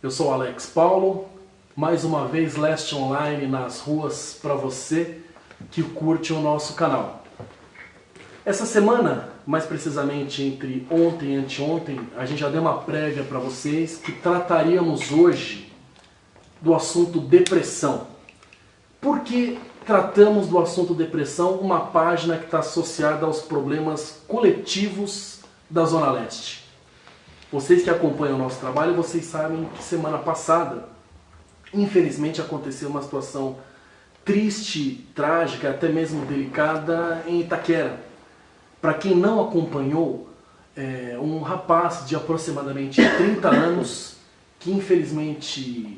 Eu sou o Alex Paulo, mais uma vez Leste Online nas ruas para você que curte o nosso canal. Essa semana, mais precisamente entre ontem e anteontem, a gente já deu uma prévia para vocês que trataríamos hoje do assunto depressão. Por que tratamos do assunto depressão? Uma página que está associada aos problemas coletivos da Zona Leste. Vocês que acompanham o nosso trabalho, vocês sabem que semana passada, infelizmente, aconteceu uma situação triste, trágica, até mesmo delicada em Itaquera. Para quem não acompanhou, um rapaz de aproximadamente 30 anos, que infelizmente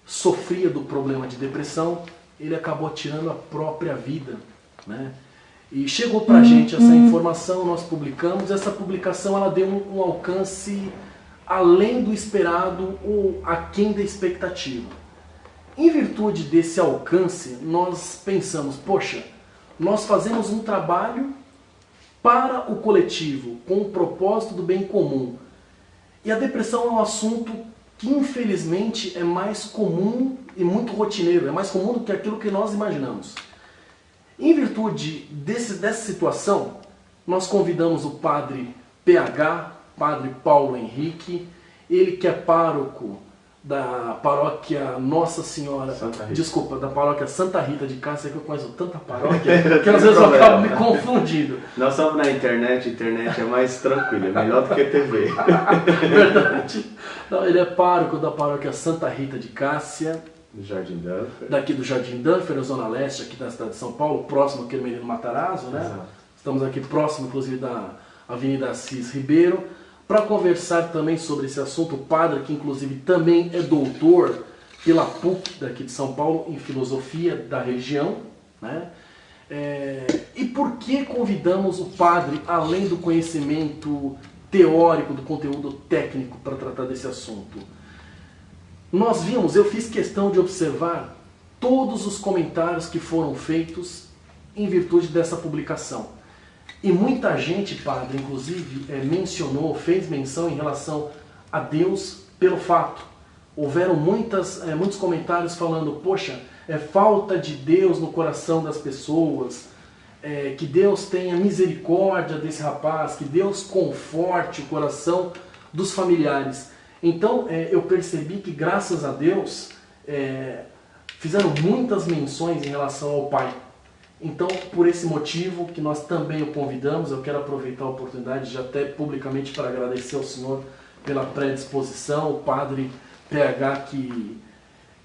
sofria do problema de depressão, ele acabou tirando a própria vida, né? E chegou para a gente essa informação, nós publicamos. Essa publicação ela deu um alcance além do esperado ou aquém da expectativa. Em virtude desse alcance, nós pensamos, poxa, nós fazemos um trabalho para o coletivo, com o propósito do bem comum. E a depressão é um assunto que infelizmente é mais comum e muito rotineiro, é mais comum do que aquilo que nós imaginamos. Em virtude dessa situação, nós convidamos o padre PH, padre Paulo Henrique, ele que é pároco da paróquia Nossa Senhora, desculpa, da paróquia Santa Rita de Cássia, que eu conheço tanta paróquia, que às vezes eu acabo me confundindo. Nós estamos na internet, a internet é mais tranquila, é melhor do que TV. Verdade. Não, ele é pároco da paróquia Santa Rita de Cássia, Do Jardim Danfer. Daqui do Jardim Danfer, na Zona Leste, aqui da cidade de São Paulo, próximo aqui do Menino Matarazzo, né? Exato. Estamos aqui próximo, inclusive, da Avenida Assis Ribeiro, para conversar também sobre esse assunto. O padre, que inclusive também é doutor pela PUC daqui de São Paulo, em filosofia da região, né? E por que convidamos o padre, além do conhecimento teórico, do conteúdo técnico, para tratar desse assunto? Nós vimos, eu fiz questão de observar todos os comentários que foram feitos em virtude dessa publicação. E muita gente, padre, inclusive, mencionou, fez menção em relação a Deus pelo fato. Houveram muitos comentários falando, poxa, é falta de Deus no coração das pessoas, que Deus tenha misericórdia desse rapaz, que Deus conforte o coração dos familiares. Então eu percebi que, graças a Deus, fizeram muitas menções em relação ao pai. Então, por esse motivo que nós também o convidamos, eu quero aproveitar a oportunidade de até publicamente para agradecer ao senhor pela predisposição, o padre PH, que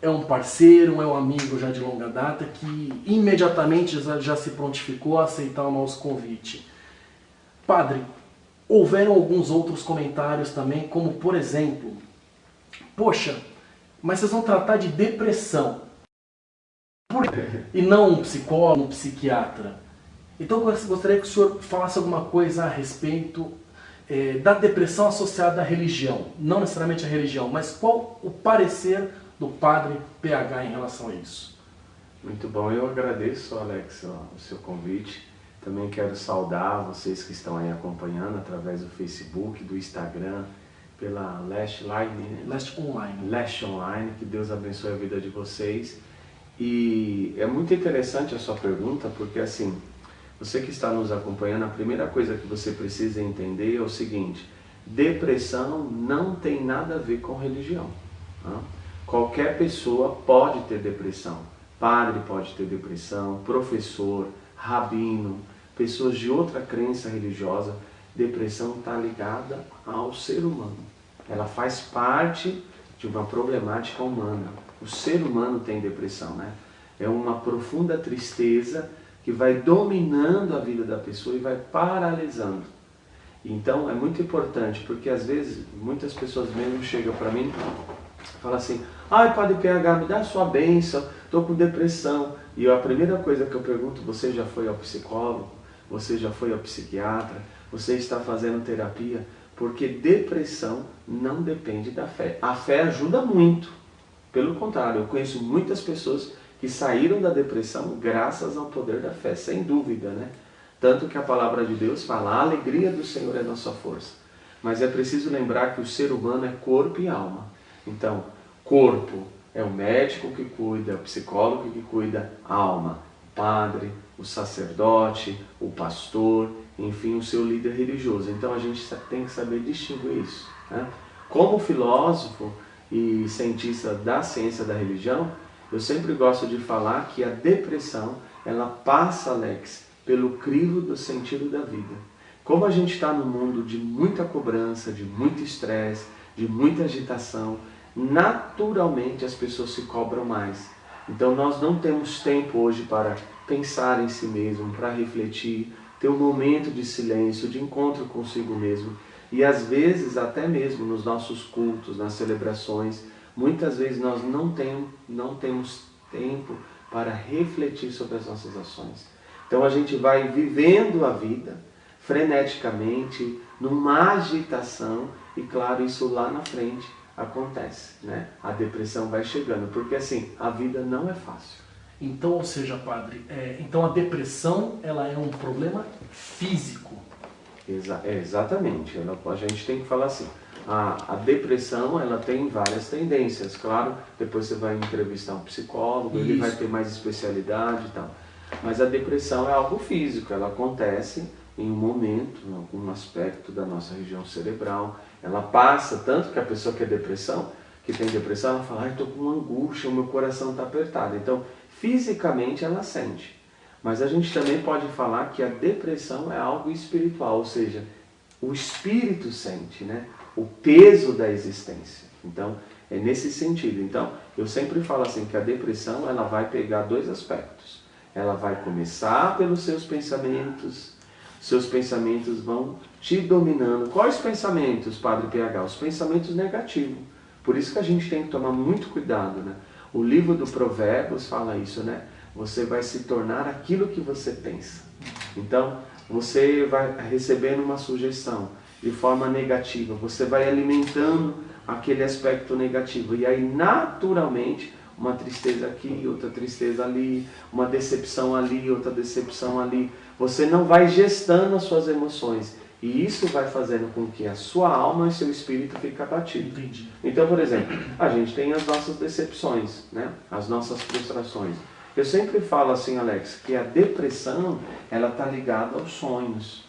é um parceiro, é um amigo já de longa data, que imediatamente já se prontificou a aceitar o nosso convite. Padre, houveram alguns outros comentários também, como por exemplo, poxa, mas vocês vão tratar de depressão, e não um psicólogo, um psiquiatra. Então eu gostaria que o senhor falasse alguma coisa a respeito da depressão associada à religião. Não necessariamente à religião, mas qual o parecer do padre PH em relação a isso? Muito bom, eu agradeço, Alex, o seu convite. Também quero saudar vocês que estão aí acompanhando através do Facebook, do Instagram, pela Leste Online. Que Deus abençoe a vida de vocês. E é muito interessante a sua pergunta, porque assim, você que está nos acompanhando, a primeira coisa que você precisa entender é o seguinte: depressão não tem nada a ver com religião. Tá? Qualquer pessoa pode ter depressão. Padre pode ter depressão, professor, rabino, pessoas de outra crença religiosa. Depressão está ligada ao ser humano. Ela faz parte de uma problemática humana. O ser humano tem depressão, né? É uma profunda tristeza que vai dominando a vida da pessoa e vai paralisando. Então é muito importante, porque às vezes muitas pessoas mesmo chegam para mim e falam assim: ai, padre PH, me dá a sua bênção, estou com depressão. E a primeira coisa que eu pergunto: você já foi ao psicólogo? Você já foi ao psiquiatra? Você está fazendo terapia? Porque depressão não depende da fé. A fé ajuda muito. Pelo contrário, eu conheço muitas pessoas que saíram da depressão graças ao poder da fé, sem dúvida, né? Tanto que a palavra de Deus fala: a alegria do Senhor é nossa força. Mas é preciso lembrar que o ser humano é corpo e alma. Então, corpo é o médico que cuida, é o psicólogo que cuida, alma, o padre, o sacerdote, o pastor, enfim, o seu líder religioso. Então a gente tem que saber distinguir isso, né? Como filósofo e cientista da ciência da religião, eu sempre gosto de falar que a depressão, ela passa, Alex, pelo crivo do sentido da vida. Como a gente está num mundo de muita cobrança, de muito estresse, de muita agitação, naturalmente as pessoas se cobram mais. Então nós não temos tempo hoje para pensar em si mesmo, para refletir, ter um momento de silêncio, de encontro consigo mesmo. E às vezes, até mesmo nos nossos cultos, nas celebrações, muitas vezes nós não temos tempo para refletir sobre as nossas ações. Então a gente vai vivendo a vida freneticamente, numa agitação, e claro, isso lá na frente acontece, né? A depressão vai chegando, porque assim, a vida não é fácil. Então, ou seja, padre, então a depressão, ela é um problema físico. Exatamente, a gente tem que falar assim, a depressão, ela tem várias tendências, claro, depois você vai entrevistar um psicólogo, ele vai ter mais especialidade e tal, mas a depressão é algo físico, ela acontece em um momento, em algum aspecto da nossa região cerebral, ela passa, tanto que a pessoa que tem depressão, ela fala, estou com angústia, o meu coração está apertado, então fisicamente ela sente. Mas a gente também pode falar que a depressão é algo espiritual, ou seja, o espírito sente, né? O peso da existência. Então, é nesse sentido. Então, eu sempre falo assim que a depressão, ela vai pegar dois aspectos. Ela vai começar pelos seus pensamentos vão te dominando. Quais pensamentos, Padre PH? Os pensamentos negativos. Por isso que a gente tem que tomar muito cuidado, né? O livro do Provérbios fala isso, né? Você vai se tornar aquilo que você pensa. Então, você vai recebendo uma sugestão de forma negativa, você vai alimentando aquele aspecto negativo. E aí, naturalmente, uma tristeza aqui, outra tristeza ali, uma decepção ali, outra decepção ali. Você não vai gestando as suas emoções. E isso vai fazendo com que a sua alma e seu espírito fiquem abatidos. Entendi. Então, por exemplo, a gente tem as nossas decepções, né? As nossas frustrações. Eu sempre falo assim, Alex, que a depressão, ela está ligada aos sonhos.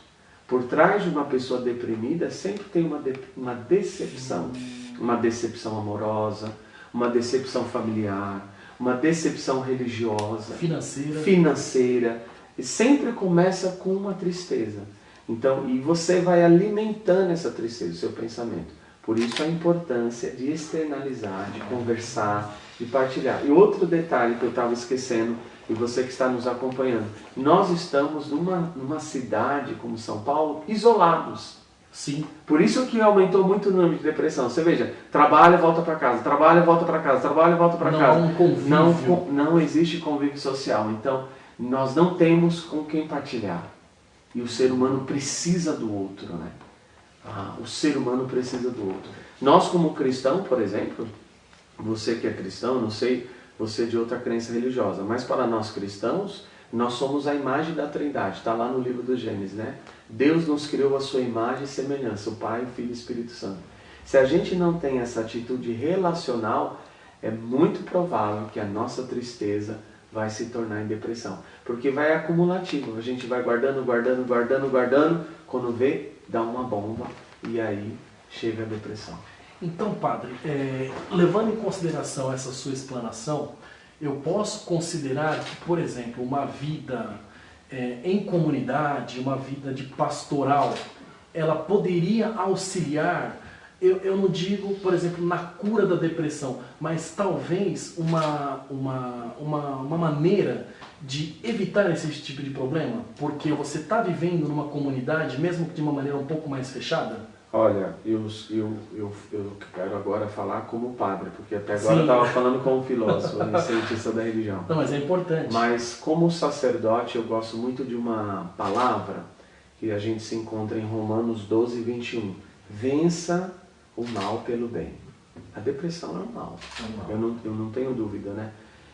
Por trás de uma pessoa deprimida sempre tem uma decepção. Uma decepção amorosa, uma decepção familiar, uma decepção religiosa, financeira. E sempre começa com uma tristeza. Então, e você vai alimentando essa tristeza, o seu pensamento. Por isso a importância de externalizar, de conversar, de partilhar. E outro detalhe que eu estava esquecendo, e você que está nos acompanhando, nós estamos numa cidade como São Paulo, isolados. Sim. Por isso que aumentou muito o número de depressão. Você veja, trabalha, volta para casa, trabalha, volta para casa, trabalha, volta para casa. Não há um convívio. Não existe convívio social. Então, nós não temos com quem partilhar. E o ser humano precisa do outro, né? O ser humano precisa do outro. Nós como cristão, por exemplo, você que é cristão, não sei, você de outra crença religiosa, mas para nós cristãos, nós somos a imagem da Trindade, está lá no livro do Gênesis, né? Deus nos criou a sua imagem e semelhança, o Pai, o Filho e o Espírito Santo. Se a gente não tem essa atitude relacional, é muito provável que a nossa tristeza vai se tornar em depressão. Porque vai acumulativo, a gente vai guardando, quando vê, dá uma bomba e aí chega a depressão. Então, padre, levando em consideração essa sua explanação, eu posso considerar que, por exemplo, uma vida em comunidade, uma vida de pastoral, ela poderia auxiliar, eu não digo, por exemplo, na cura da depressão, mas talvez uma maneira de evitar esse tipo de problema, porque você está vivendo numa comunidade, mesmo que de uma maneira um pouco mais fechada? Olha, eu quero agora falar como padre, porque até agora eu estava falando como filósofo, cientista da religião. Não, mas é importante. Mas como sacerdote, eu gosto muito de uma palavra que a gente se encontra em Romanos 12, 21. Vença o mal pelo bem. A depressão é um mal. Eu não tenho dúvida, né?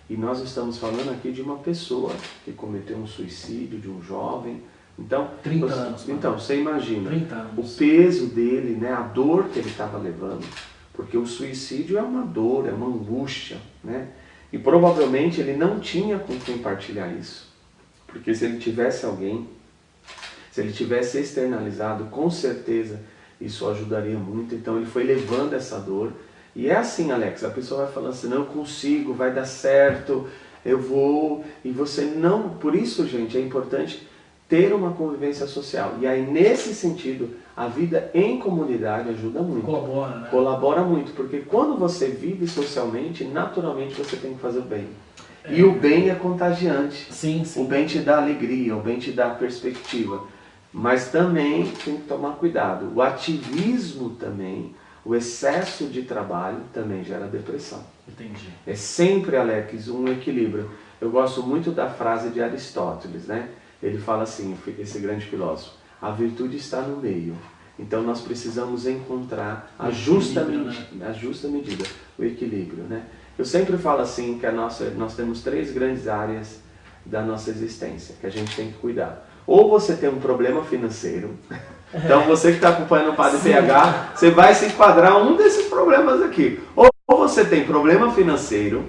E nós estamos falando aqui de uma pessoa que cometeu um suicídio, de um jovem. Então, 30 anos. Então, você imagina 30 anos. o peso dele, né, a dor que ele estava levando, Porque o suicídio é uma dor, é uma angústia, né? E provavelmente ele não tinha com quem partilhar isso. Porque se ele tivesse alguém, se ele tivesse externalizado, com certeza isso ajudaria muito. Então ele foi levando essa dor. E é assim, Alex, a pessoa vai falando assim, não, eu consigo, vai dar certo, eu vou. E você não... Por isso, gente, é importante ter uma convivência social. E aí, nesse sentido, a vida em comunidade ajuda muito. Colabora, né? Colabora muito, porque quando você vive socialmente, naturalmente você tem que fazer o bem. E o bem é contagiante. Sim, sim. O bem te dá alegria, o bem te dá perspectiva. Mas também tem que tomar cuidado. O ativismo também, o excesso de trabalho também gera depressão. Entendi. É sempre, Alex, um equilíbrio. Eu gosto muito da frase de Aristóteles, né? Ele fala assim, esse grande filósofo, a virtude está no meio. Então nós precisamos encontrar a justa medida, o equilíbrio, né? Eu sempre falo assim que nós temos 3 grandes áreas da nossa existência que a gente tem que cuidar. Ou você tem um problema financeiro, então você que está acompanhando o Padre PH, você vai se enquadrar um desses problemas aqui. Ou você tem problema financeiro,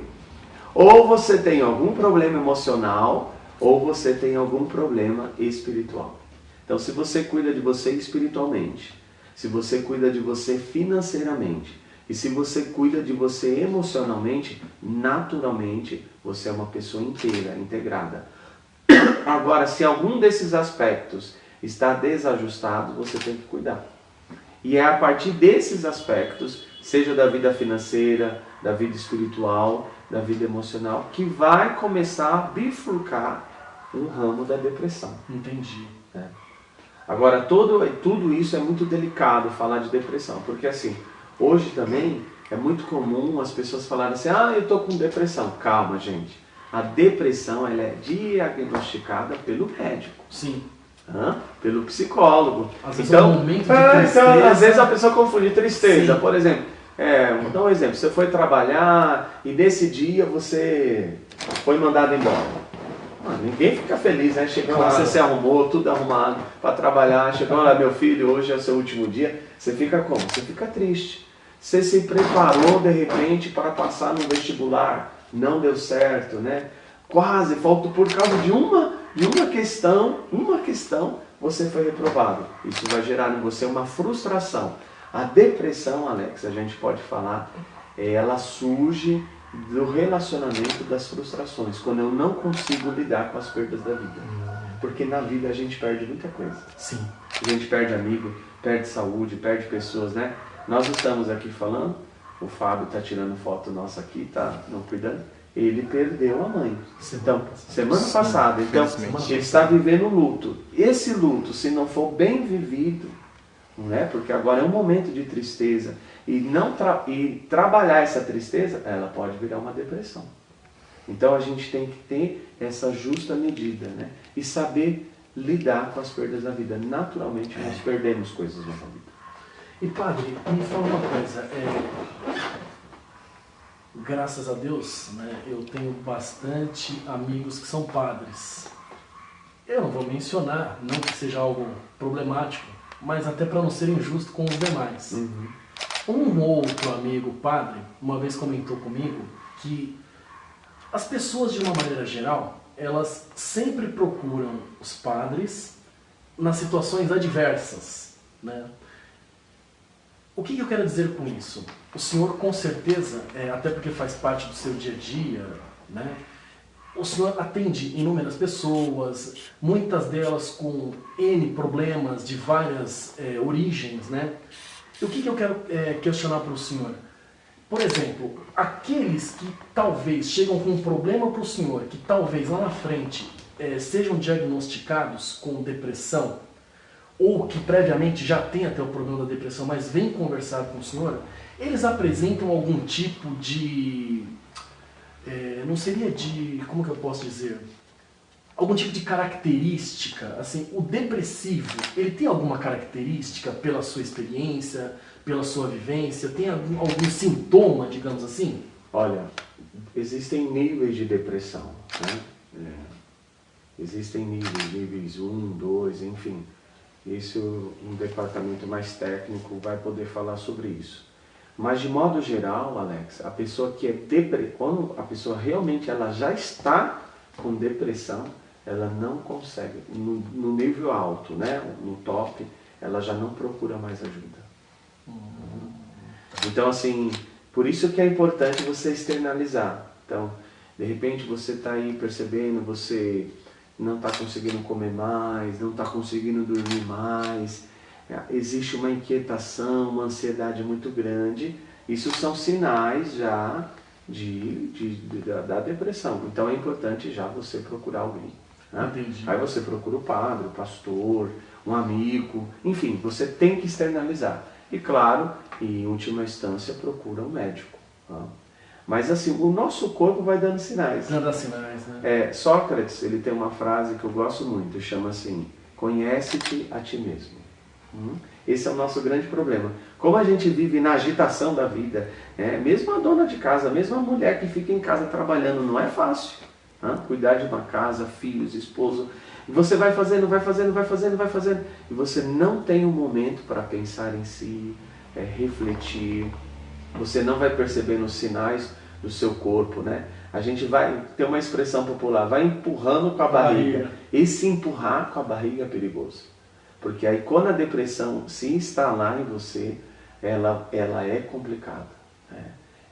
ou você tem algum problema emocional, ou você tem algum problema espiritual. Então, se você cuida de você espiritualmente, se você cuida de você financeiramente, e se você cuida de você emocionalmente, naturalmente, você é uma pessoa inteira, integrada. Agora, se algum desses aspectos está desajustado, você tem que cuidar. E é a partir desses aspectos, seja da vida financeira, da vida espiritual, da vida emocional, que vai começar a bifurcar um ramo da depressão. Entendi. Agora, tudo isso é muito delicado falar de depressão, porque assim, hoje também é muito comum as pessoas falarem assim, eu estou com depressão. Calma, gente. A depressão ela é diagnosticada pelo médico. Sim. Pelo psicólogo. Às vezes então, às vezes a pessoa confunde tristeza. Sim. Por exemplo, vou dar um exemplo. Você foi trabalhar e nesse dia você foi mandado embora. Ninguém fica feliz, né? Chegou lá, você se arrumou, tudo arrumado para trabalhar. Chegou lá, meu filho, hoje é o seu último dia. Você fica como? Você fica triste. Você se preparou de repente para passar no vestibular, não deu certo, né? Quase, faltou por causa de uma questão, você foi reprovado. Isso vai gerar em você uma frustração. A depressão, Alex, a gente pode falar, ela surge do relacionamento das frustrações, quando eu não consigo lidar com as perdas da vida. Porque na vida a gente perde muita coisa. Sim. A gente perde amigo, perde saúde, perde pessoas, né? Nós estamos aqui falando, o Fábio está tirando foto nossa aqui, tá não cuidando. Ele perdeu a mãe. Semana passada. Então, ele está vivendo luto. Esse luto, se não for bem vivido, não é? Porque agora é um momento de tristeza. E trabalhar essa tristeza, ela pode virar uma depressão. Então a gente tem que ter essa justa medida, né? E saber lidar com as perdas da vida. Naturalmente nós perdemos coisas na vida. E padre, me fala uma coisa, graças a Deus, né, eu tenho bastante amigos que são padres. Eu não vou mencionar, não que seja algo problemático, mas até para não ser injusto com os demais. Uhum. Um outro amigo padre, uma vez comentou comigo que as pessoas, de uma maneira geral, elas sempre procuram os padres nas situações adversas, né? O que eu quero dizer com isso? O senhor, com certeza, até porque faz parte do seu dia a dia, né? O senhor atende inúmeras pessoas, muitas delas com N problemas de várias origens, né? E o que eu quero questionar para o senhor? Por exemplo, aqueles que talvez chegam com um problema para o senhor, que talvez lá na frente sejam diagnosticados com depressão, ou que previamente já tem até o problema da depressão, mas vem conversar com o senhor, eles apresentam algum tipo de... não seria de... como que eu posso dizer? Algum tipo de característica, assim, o depressivo, ele tem alguma característica pela sua experiência, pela sua vivência, tem algum sintoma, digamos assim? Olha, existem níveis de depressão, né? Existem níveis 1, 2, enfim. Isso, um departamento mais técnico vai poder falar sobre isso. Mas de modo geral, Alex, a pessoa que é quando a pessoa realmente ela já está com depressão, ela não consegue, no nível alto, né, no top, ela já não procura mais ajuda. Então, assim, por isso que é importante você externalizar. Então, de repente você está aí percebendo, você não está conseguindo comer mais, não está conseguindo dormir mais, existe uma inquietação, uma ansiedade muito grande. Isso são sinais já da depressão. Então é importante já você procurar alguém. Né? Aí você procura o padre, o pastor, um amigo, enfim, você tem que externalizar. E claro, em última instância, procura um médico. Tá? Mas assim, o nosso corpo vai dando sinais. Dando sinais, né? Sócrates, ele tem uma frase que eu gosto muito, chama assim, conhece-te a ti mesmo. Esse é o nosso grande problema. Como a gente vive na agitação da vida, mesmo a dona de casa, mesmo a mulher que fica em casa trabalhando, não é fácil. Cuidar de uma casa, filhos, esposo. E você vai fazendo, e você não tem um momento para pensar em si, refletir. Você não vai percebendo os sinais do seu corpo, né? A gente vai ter uma expressão popular, vai empurrando com a barriga. Esse empurrar com a barriga é perigoso. Porque aí quando a depressão se instalar em você, ela é complicada. Né?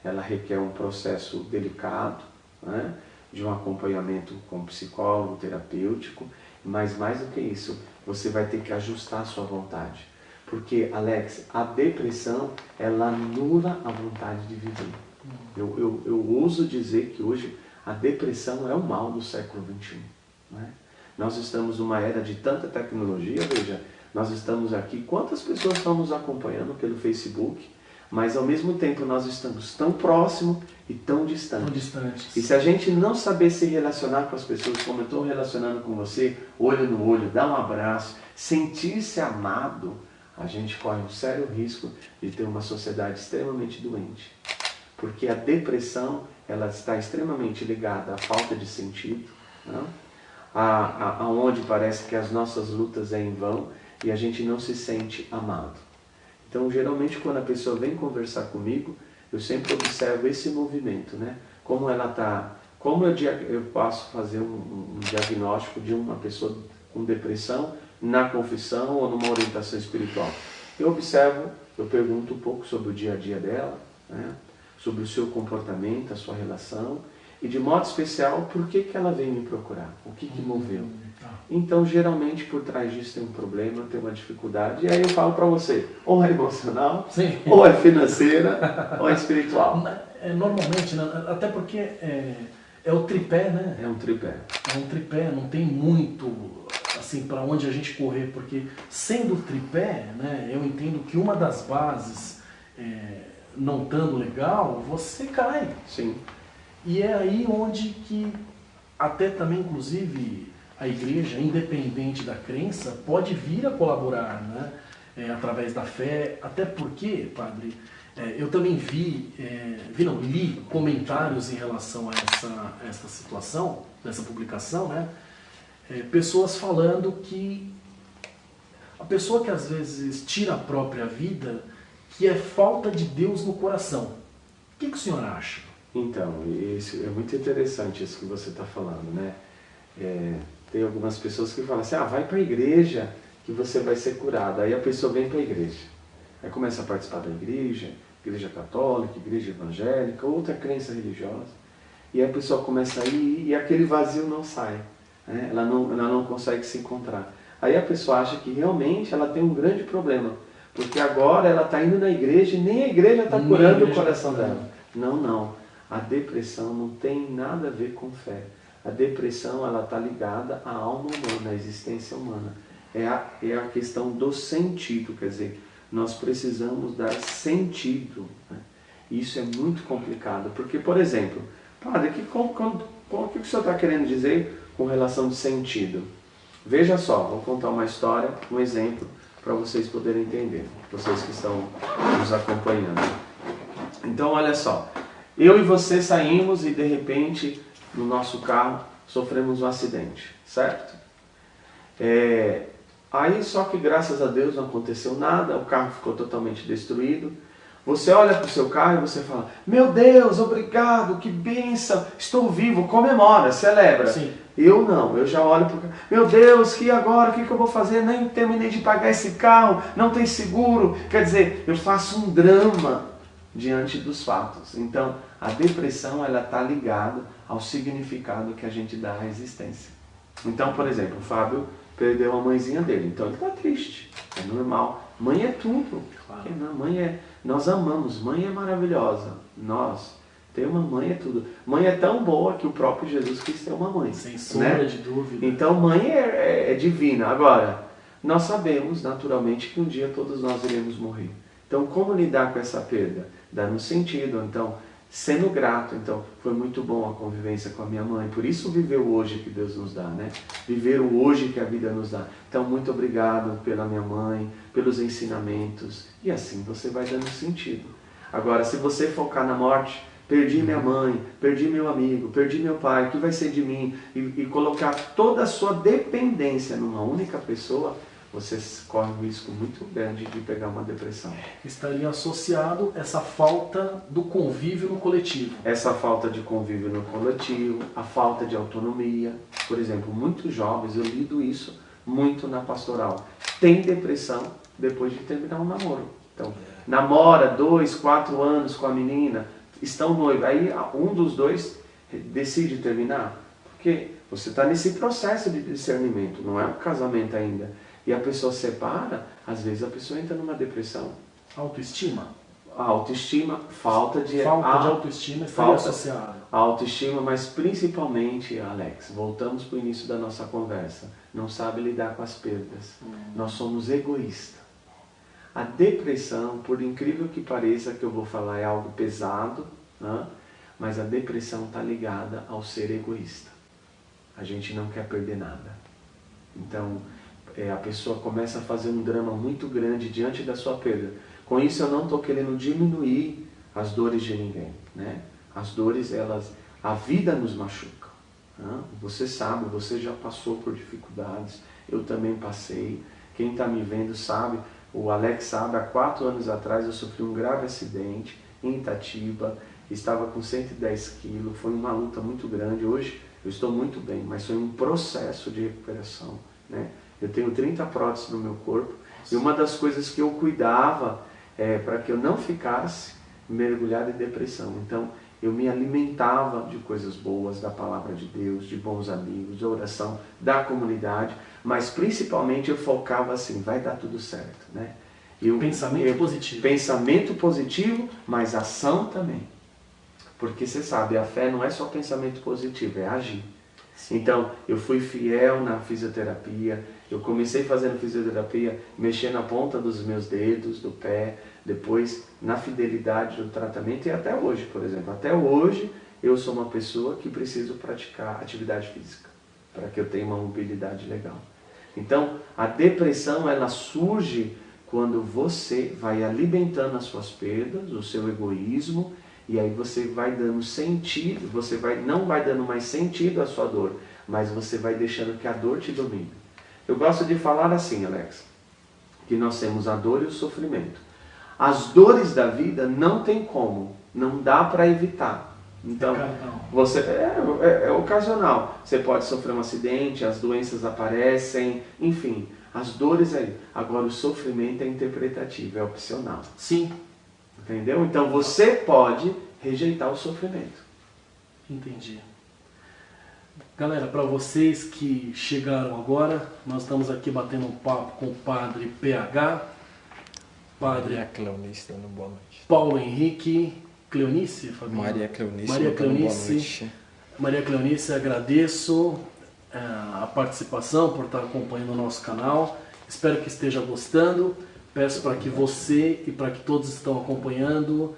Ela requer um processo delicado, né? De um acompanhamento com psicólogo, terapêutico, mas mais do que isso, você vai ter que ajustar a sua vontade. Porque, Alex, a depressão, ela anula a vontade de viver. Eu ouso dizer que hoje a depressão é o mal do século XXI. Né? Nós estamos numa era de tanta tecnologia, veja, nós estamos aqui, quantas pessoas estão nos acompanhando pelo Facebook, mas ao mesmo tempo nós estamos tão próximos e tão distantes. E se a gente não saber se relacionar com as pessoas, como eu estou relacionando com você, olho no olho, dar um abraço, sentir-se amado, a gente corre um sério risco de ter uma sociedade extremamente doente. Porque a depressão, ela está extremamente ligada à falta de sentido, né? Aonde parece que as nossas lutas é em vão e a gente não se sente amado. Então, geralmente, quando a pessoa vem conversar comigo, eu sempre observo esse movimento, né? Como ela está, como eu posso fazer um diagnóstico de uma pessoa com depressão na confissão ou numa orientação espiritual. Eu observo, eu pergunto um pouco sobre o dia a dia dela, né? Sobre o seu comportamento, a sua relação, e de modo especial, por que ela veio me procurar? O que moveu? Então, geralmente, por trás disso tem um problema, tem uma dificuldade, e aí eu falo para você, ou é emocional, sim, ou é financeira, ou é espiritual. Normalmente, né? Até porque é o tripé, né? É um tripé. É um tripé, não tem muito assim para onde a gente correr, porque sendo tripé, né, eu entendo que uma das bases não estando legal, você cai. Sim. E é aí onde que até também, inclusive, a igreja, independente da crença, pode vir a colaborar, né? Através da fé, até porque, padre, eu também li comentários em relação a essa situação, dessa publicação, né? Pessoas falando que a pessoa que às vezes tira a própria vida, que é falta de Deus no coração. O que o senhor acha? Então, isso é muito interessante isso que você está falando, né? Tem algumas pessoas que falam assim, vai para a igreja que você vai ser curado. Aí a pessoa vem para a igreja. Aí começa a participar da igreja católica, igreja evangélica, outra crença religiosa. E aí a pessoa começa a ir e aquele vazio não sai. Né? Ela não consegue se encontrar. Aí a pessoa acha que realmente ela tem um grande problema. Porque agora ela está indo na igreja e nem a igreja está curando o coração dela. Não. A depressão não tem nada a ver com fé. A depressão ela está ligada à alma humana, à existência humana. É a questão do sentido, quer dizer, nós precisamos dar sentido. Né? Isso é muito complicado, porque, por exemplo, padre, o que o senhor está querendo dizer com relação de sentido? Veja só, vou contar uma história, um exemplo, para vocês poderem entender, vocês que estão nos acompanhando. Então, olha só, eu e você saímos e de repente, no nosso carro, sofremos um acidente, certo? Aí, só que graças a Deus não aconteceu nada, o carro ficou totalmente destruído, Você olha para o seu carro e você fala, meu Deus, obrigado, que bênção, estou vivo, comemora, celebra. Sim. Eu não, eu já olho para o carro, meu Deus, que agora, o que eu vou fazer? Nem terminei de pagar esse carro, não tem seguro. Quer dizer, eu faço um drama diante dos fatos. Então, a depressão, ela está ligada ao significado que a gente dá à existência. Então, por exemplo, o Fábio perdeu a mãezinha dele, então ele está triste, é normal. Mãe é tudo, Claro. Nós amamos, mãe é maravilhosa, ter uma mãe é tudo. Mãe é tão boa que o próprio Jesus quis ter uma mãe. Sem sombra de dúvida. Então mãe é divina. Agora, nós sabemos naturalmente que um dia todos nós iremos morrer. Então como lidar com essa perda? Dando sentido, então sendo grato. Então foi muito bom a convivência com a minha mãe. Por isso viver o hoje que Deus nos dá, né? Viver o hoje que a vida nos dá. Então muito obrigado pela minha mãe, pelos ensinamentos. E assim você vai dando sentido. Agora, se você focar na morte, perdi minha mãe, perdi meu amigo, perdi meu pai, o que vai ser de mim? E colocar toda a sua dependência numa única pessoa, você corre um risco muito grande de pegar uma depressão. Estaria associado essa falta do convívio no coletivo. Essa falta de convívio no coletivo, a falta de autonomia. Por exemplo, muitos jovens, eu lido isso muito na pastoral, tem depressão depois de terminar um namoro. Então, namora 2, 4 anos com a menina, estão noivos, aí um dos dois decide terminar, porque você está nesse processo de discernimento, não é um casamento ainda, e a pessoa separa, às vezes a pessoa entra numa depressão. Autoestima? A autoestima, falta de autoestima estaria associada. A autoestima, mas principalmente, Alex, voltamos para o início da nossa conversa, não sabe lidar com as perdas. Nós somos egoístas. A depressão, por incrível que pareça, que eu vou falar, é algo pesado, né? Mas a depressão está ligada ao ser egoísta. A gente não quer perder nada. Então, a pessoa começa a fazer um drama muito grande diante da sua perda. Com isso, eu não estou querendo diminuir as dores de ninguém, né? As dores, a vida nos machuca. Né? Você sabe, você já passou por dificuldades, eu também passei. Quem está me vendo sabe. O Alex sabe, há 4 anos atrás eu sofri um grave acidente em Itatiba, estava com 110 quilos, foi uma luta muito grande. Hoje eu estou muito bem, mas foi um processo de recuperação, né? Eu tenho 30 próteses no meu corpo e uma das coisas que eu cuidava para que eu não ficasse mergulhado em depressão. Então eu me alimentava de coisas boas, da palavra de Deus, de bons amigos, de oração, da comunidade, mas principalmente eu focava assim, vai dar tudo certo, né? Pensamento positivo. Pensamento positivo, mas ação também. Porque você sabe, a fé não é só pensamento positivo, é agir. Então, eu fui fiel na fisioterapia, eu comecei fazendo fisioterapia, mexendo a ponta dos meus dedos, do pé, depois na fidelidade do tratamento e até hoje, por exemplo. Até hoje, eu sou uma pessoa que preciso praticar atividade física, para que eu tenha uma mobilidade legal. Então, a depressão, ela surge quando você vai alimentando as suas perdas, o seu egoísmo, e aí você vai dando sentido, não vai dando mais sentido à sua dor, mas você vai deixando que a dor te domine. Eu gosto de falar assim, Alex, que nós temos a dor e o sofrimento. As dores da vida não tem como, não dá para evitar. Então, você é ocasional. Você pode sofrer um acidente, as doenças aparecem, enfim, as dores aí. Agora o sofrimento é interpretativo, é opcional. Sim. Entendeu? Então você pode rejeitar o sofrimento. Entendi. Galera, para vocês que chegaram agora, nós estamos aqui batendo um papo com o Padre PH, Padre Maria Cleonice dando boa noite. Paulo Henrique, Cleonice, Fabinho? Maria Cleonice Maria dando boa Cleonice. noite. Maria Cleonice, agradeço a participação por estar acompanhando o nosso canal. Espero que esteja gostando. Peço para que você e para que todos que estão acompanhando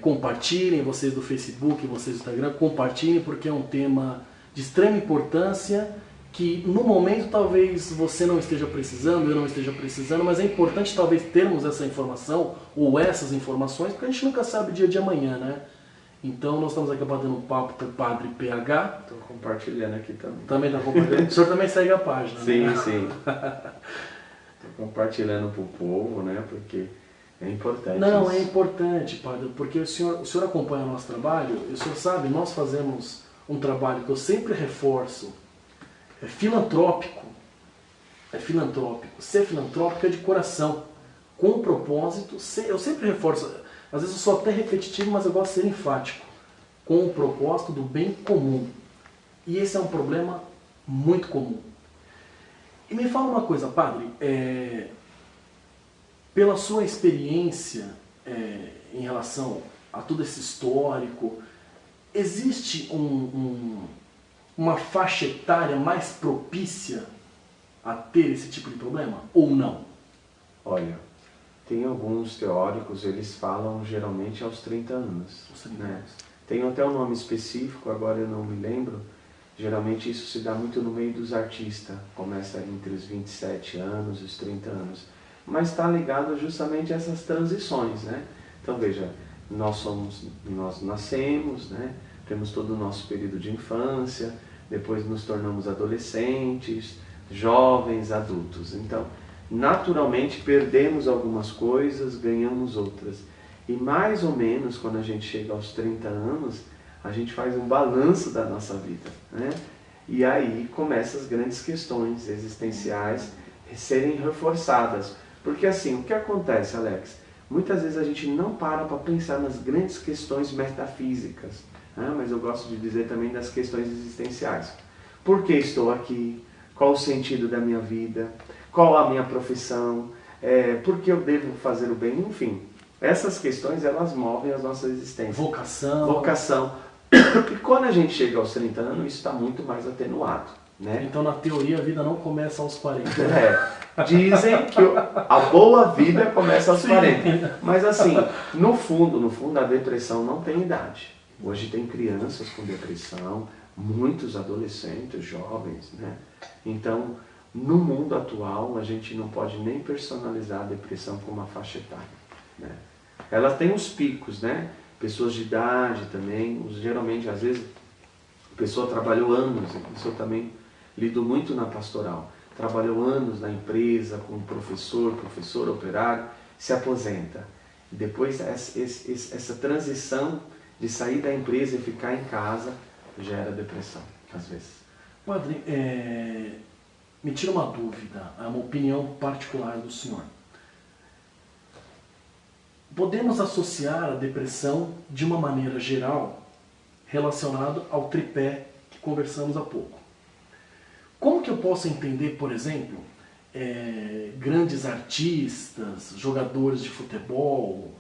compartilhem, vocês do Facebook, vocês do Instagram, compartilhem, porque é um tema de extrema importância que no momento talvez você não esteja precisando, eu não esteja precisando, mas é importante talvez termos essa informação ou essas informações, porque a gente nunca sabe o dia de amanhã, né? Então nós estamos aqui batendo um papo com o Padre PH. Estou compartilhando aqui também. Também está compartilhando. O senhor também segue a página, sim, né? Sim. Estou compartilhando para o povo, né? Porque É importante Não, isso. é importante, padre, porque o senhor acompanha o nosso trabalho, e o senhor sabe, nós fazemos um trabalho que eu sempre reforço, é filantrópico. É filantrópico. Ser filantrópico é de coração, com um propósito. Eu sempre reforço, às vezes eu sou até repetitivo, mas eu gosto de ser enfático, com o propósito do bem comum. E esse é um problema muito comum. E me fala uma coisa, padre, pela sua experiência em relação a todo esse histórico, existe uma faixa etária mais propícia a ter esse tipo de problema ou não? Olha, tem alguns teóricos, eles falam geralmente aos 30 anos. Os 30 né? anos. Tem até um nome específico, agora eu não me lembro. Geralmente isso se dá muito no meio dos artistas. Começa entre os 27 anos e os 30 anos. Mas está ligado justamente a essas transições, né? Então veja, nós nascemos, né? Temos todo o nosso período de infância, depois nos tornamos adolescentes, jovens, adultos. Então, naturalmente perdemos algumas coisas, ganhamos outras. E mais ou menos quando a gente chega aos 30 anos, a gente faz um balanço da nossa vida, né? E aí começam as grandes questões existenciais serem reforçadas. Porque assim, o que acontece, Alex? Muitas vezes a gente não para pensar nas grandes questões metafísicas, né? Mas eu gosto de dizer também das questões existenciais. Por que estou aqui? Qual o sentido da minha vida? Qual a minha profissão? Por que eu devo fazer o bem? Enfim, essas questões elas movem as nossas existências. Vocação. E quando a gente chega aos 30 anos, isso está muito mais atenuado, né? Então, na teoria, a vida não começa aos 40. Dizem que a boa vida começa aos 40. Mas assim, no fundo, a depressão não tem idade. Hoje tem crianças com depressão, muitos adolescentes, jovens, né? Então, no mundo atual, a gente não pode nem personalizar a depressão com uma faixa etária, né? Ela tem os picos, né? Pessoas de idade também, geralmente, às vezes, a pessoa trabalhou anos, isso eu também lido muito na pastoral, trabalhou anos na empresa, como professor, operário, se aposenta. E depois, essa transição de sair da empresa e ficar em casa, gera depressão, às vezes. Padre, me tira uma dúvida, é uma opinião particular do senhor. Podemos associar a depressão, de uma maneira geral, relacionado ao tripé que conversamos há pouco. Como que eu posso entender, por exemplo, grandes artistas, jogadores de futebol,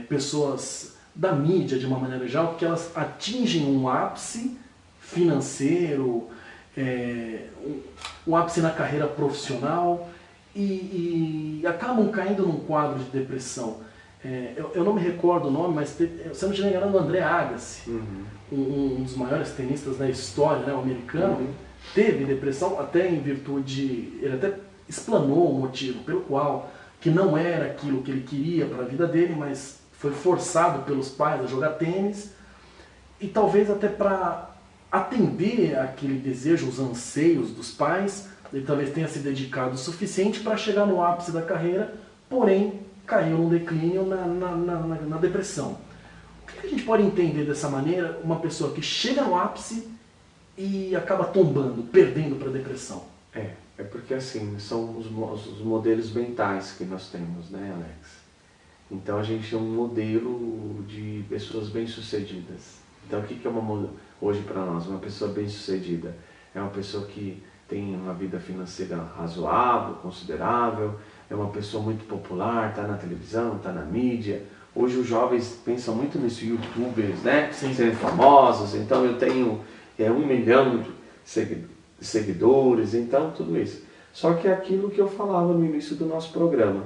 pessoas da mídia, de uma maneira geral, que elas atingem um ápice financeiro, um ápice na carreira profissional e acabam caindo num quadro de depressão? Eu não me recordo o nome, mas se eu não estiver enganado, o André Agassi, um dos maiores tenistas da história, né, o americano, teve depressão até em virtude, ele até explanou o motivo pelo qual, que não era aquilo que ele queria para a vida dele, mas foi forçado pelos pais a jogar tênis, e talvez até para atender aquele desejo, os anseios dos pais, ele talvez tenha se dedicado o suficiente para chegar no ápice da carreira, porém caiu num declínio na depressão. O que a gente pode entender dessa maneira, uma pessoa que chega no ápice e acaba tombando, perdendo para a depressão? É porque assim, são os modelos mentais que nós temos, né, Alex? Então a gente é um modelo de pessoas bem-sucedidas. Então o que é hoje para nós? Uma pessoa bem-sucedida é uma pessoa que tem uma vida financeira razoável, considerável, é uma pessoa muito popular, está na televisão, está na mídia. Hoje os jovens pensam muito nisso, youtubers, né? Sim. Serem famosos, então eu tenho 1 milhão de seguidores, então tudo isso. Só que é aquilo que eu falava no início do nosso programa,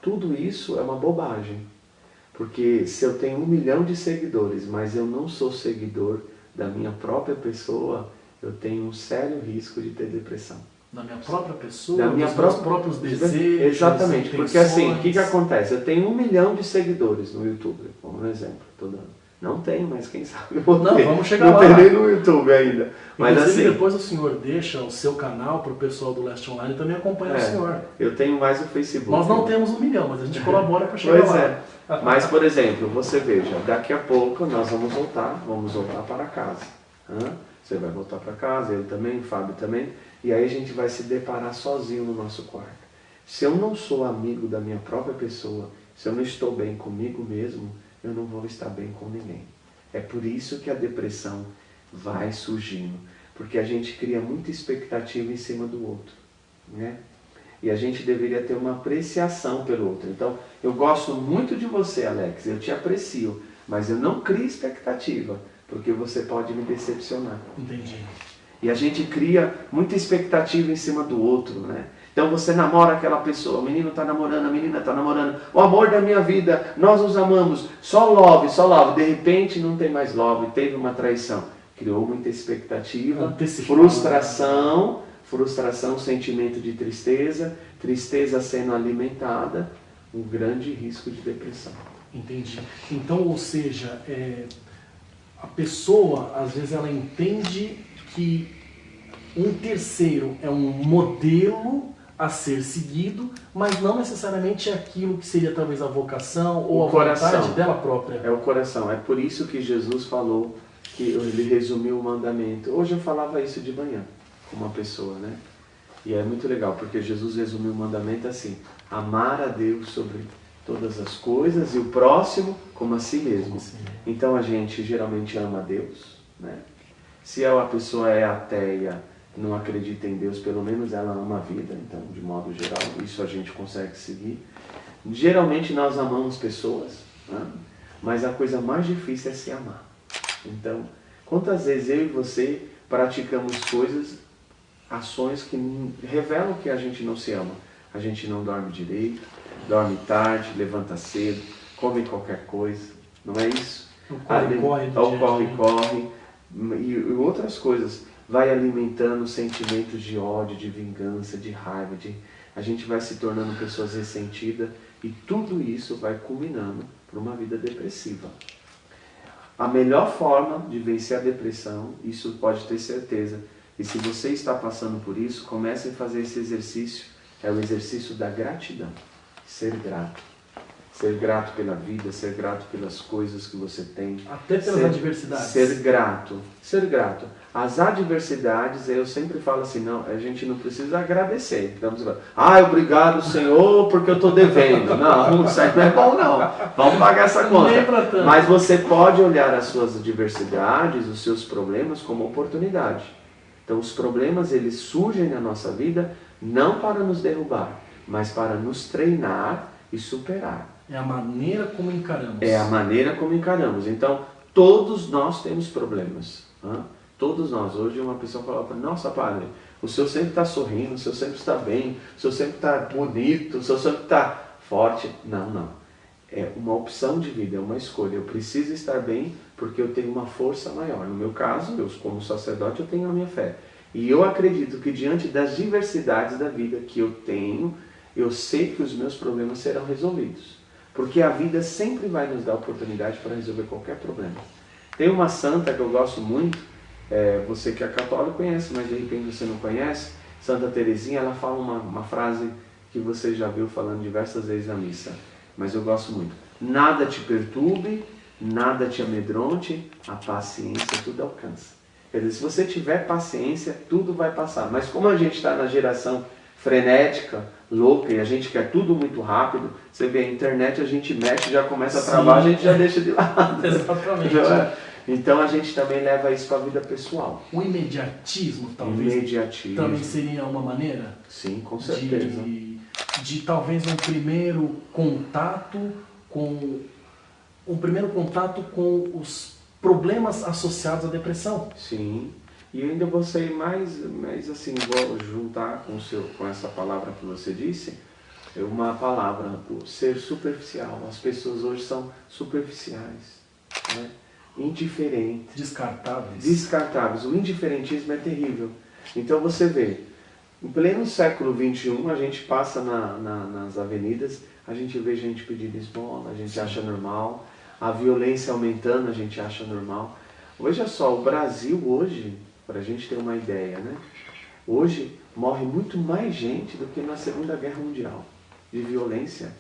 tudo isso é uma bobagem. Porque se eu tenho 1 milhão de seguidores, mas eu não sou seguidor da minha própria pessoa, eu tenho um sério risco de ter depressão. Da minha própria pessoa, da minha dos próprios desejos. Exatamente, porque assim, o que acontece? Eu tenho 1 milhão de seguidores no YouTube, como um exemplo, estou dando, Não tenho, mas quem sabe eu vou Não, ter. vamos chegar não lá. Não tem nem no YouTube ainda. Mas Inclusive, assim, depois o senhor deixa o seu canal para o pessoal do Leste Online também acompanhar o senhor. Eu tenho mais o Facebook. Nós não temos 1 milhão, mas a gente colabora para chegar Pois lá. é. Mas, por exemplo, você veja, daqui a pouco nós vamos voltar para casa. Você vai voltar para casa, eu também, o Fábio também, e aí a gente vai se deparar sozinho no nosso quarto. Se eu não sou amigo da minha própria pessoa, se eu não estou bem comigo mesmo, eu não vou estar bem com ninguém. É por isso que a depressão vai surgindo, porque a gente cria muita expectativa em cima do outro, né? E a gente deveria ter uma apreciação pelo outro. Então, eu gosto muito de você, Alex, eu te aprecio, mas eu não crio expectativa, porque você pode me decepcionar. Entendi. E a gente cria muita expectativa em cima do outro, né? Então você namora aquela pessoa, o menino está namorando, a menina está namorando, o amor da minha vida, nós nos amamos, só love, só love. De repente não tem mais love, teve uma traição. Criou muita expectativa, frustração, sentimento de tristeza, tristeza sendo alimentada, um grande risco de depressão. Entendi. Então, ou seja, a pessoa, às vezes, ela entende que um terceiro é um modelo a ser seguido, mas não necessariamente é aquilo que seria talvez a vocação ou a vontade dela própria. É o coração. É por isso que Jesus falou, que ele resumiu o mandamento. Hoje eu falava isso de manhã com uma pessoa, né? E é muito legal, porque Jesus resumiu o mandamento assim: amar a Deus sobre todas as coisas e o próximo como a si mesmo. Sim. Então a gente geralmente ama a Deus, né? Se a pessoa é ateia, não acredita em Deus, pelo menos ela ama a vida. Então, de modo geral, isso a gente consegue seguir. Geralmente nós amamos pessoas, né? Mas a coisa mais difícil é se amar. Então, quantas vezes eu e você praticamos ações que revelam que a gente não se ama? A gente não dorme direito, dorme tarde, levanta cedo, come qualquer coisa, não é isso? Corre, e outras coisas. Vai alimentando sentimentos de ódio, de vingança, de raiva, a gente vai se tornando pessoas ressentidas e tudo isso vai culminando para uma vida depressiva. A melhor forma de vencer a depressão, isso pode ter certeza, e se você está passando por isso, comece a fazer esse exercício, é o exercício da gratidão, ser grato. Ser grato pela vida, ser grato pelas coisas que você tem. Até pelas adversidades. Ser grato. As adversidades, eu sempre falo assim, não, a gente não precisa agradecer. Obrigado, Senhor, porque eu estou devendo. Não, isso aí não é bom não. Vamos pagar essa conta. Mas você pode olhar as suas adversidades, os seus problemas como oportunidade. Então os problemas, eles surgem na nossa vida não para nos derrubar, mas para nos treinar e superar. É a maneira como encaramos. É a maneira como encaramos. Então, todos nós temos problemas. Todos nós. Hoje uma pessoa fala, nossa, padre, o senhor sempre está sorrindo, o senhor sempre está bem, o senhor sempre está bonito, o senhor sempre está forte. Não. É uma opção de vida, é uma escolha. Eu preciso estar bem porque eu tenho uma força maior. No meu caso, eu como sacerdote, eu tenho a minha fé. E eu acredito que diante das diversidades da vida que eu tenho, eu sei que os meus problemas serão resolvidos. Porque a vida sempre vai nos dar oportunidade para resolver qualquer problema. Tem uma santa que eu gosto muito, você que é católico conhece, mas de repente você não conhece, Santa Teresinha, ela fala uma frase que você já viu falando diversas vezes na missa, mas eu gosto muito. Nada te perturbe, nada te amedronte, a paciência tudo alcança. Quer dizer, se você tiver paciência, tudo vai passar. Mas como a gente está na geração frenética, louca, e a gente quer tudo muito rápido, você vê a internet, a gente mexe, já começa a travar, a gente já deixa de lado. Exatamente. Então a gente também leva isso para a vida pessoal. O imediatismo, talvez, também seria uma maneira? Sim, com certeza. De talvez um primeiro contato com os problemas associados à depressão. Sim. E ainda vou ser mais assim, vou juntar com essa palavra que você disse, uma palavra, ser superficial. As pessoas hoje são superficiais, né? Indiferentes. Descartáveis. O indiferentismo é terrível. Então você vê, em pleno século XXI, a gente passa nas avenidas, a gente vê gente pedindo esmola, a gente acha normal. a violência aumentando, a gente acha normal. Veja só, o Brasil hoje, para a gente ter uma ideia, né? Hoje morre muito mais gente do que na Segunda Guerra Mundial, de violência.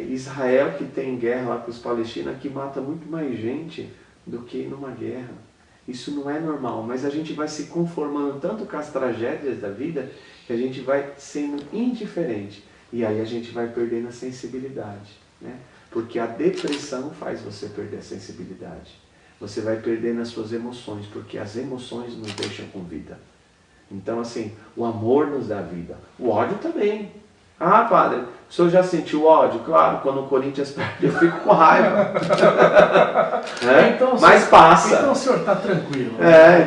Israel, que tem guerra lá com os palestinos, aqui mata muito mais gente do que numa guerra. Isso não é normal, mas a gente vai se conformando tanto com as tragédias da vida que a gente vai sendo indiferente. E aí a gente vai perdendo a sensibilidade, né? Porque a depressão faz você perder a sensibilidade. Você vai perdendo as suas emoções, porque as emoções nos deixam com vida. Então, assim, o amor nos dá vida. O ódio também. Ah, padre, o senhor já sentiu ódio? Claro, quando o Corinthians perde, eu fico com raiva. Então, mas passa. Então o senhor está tranquilo.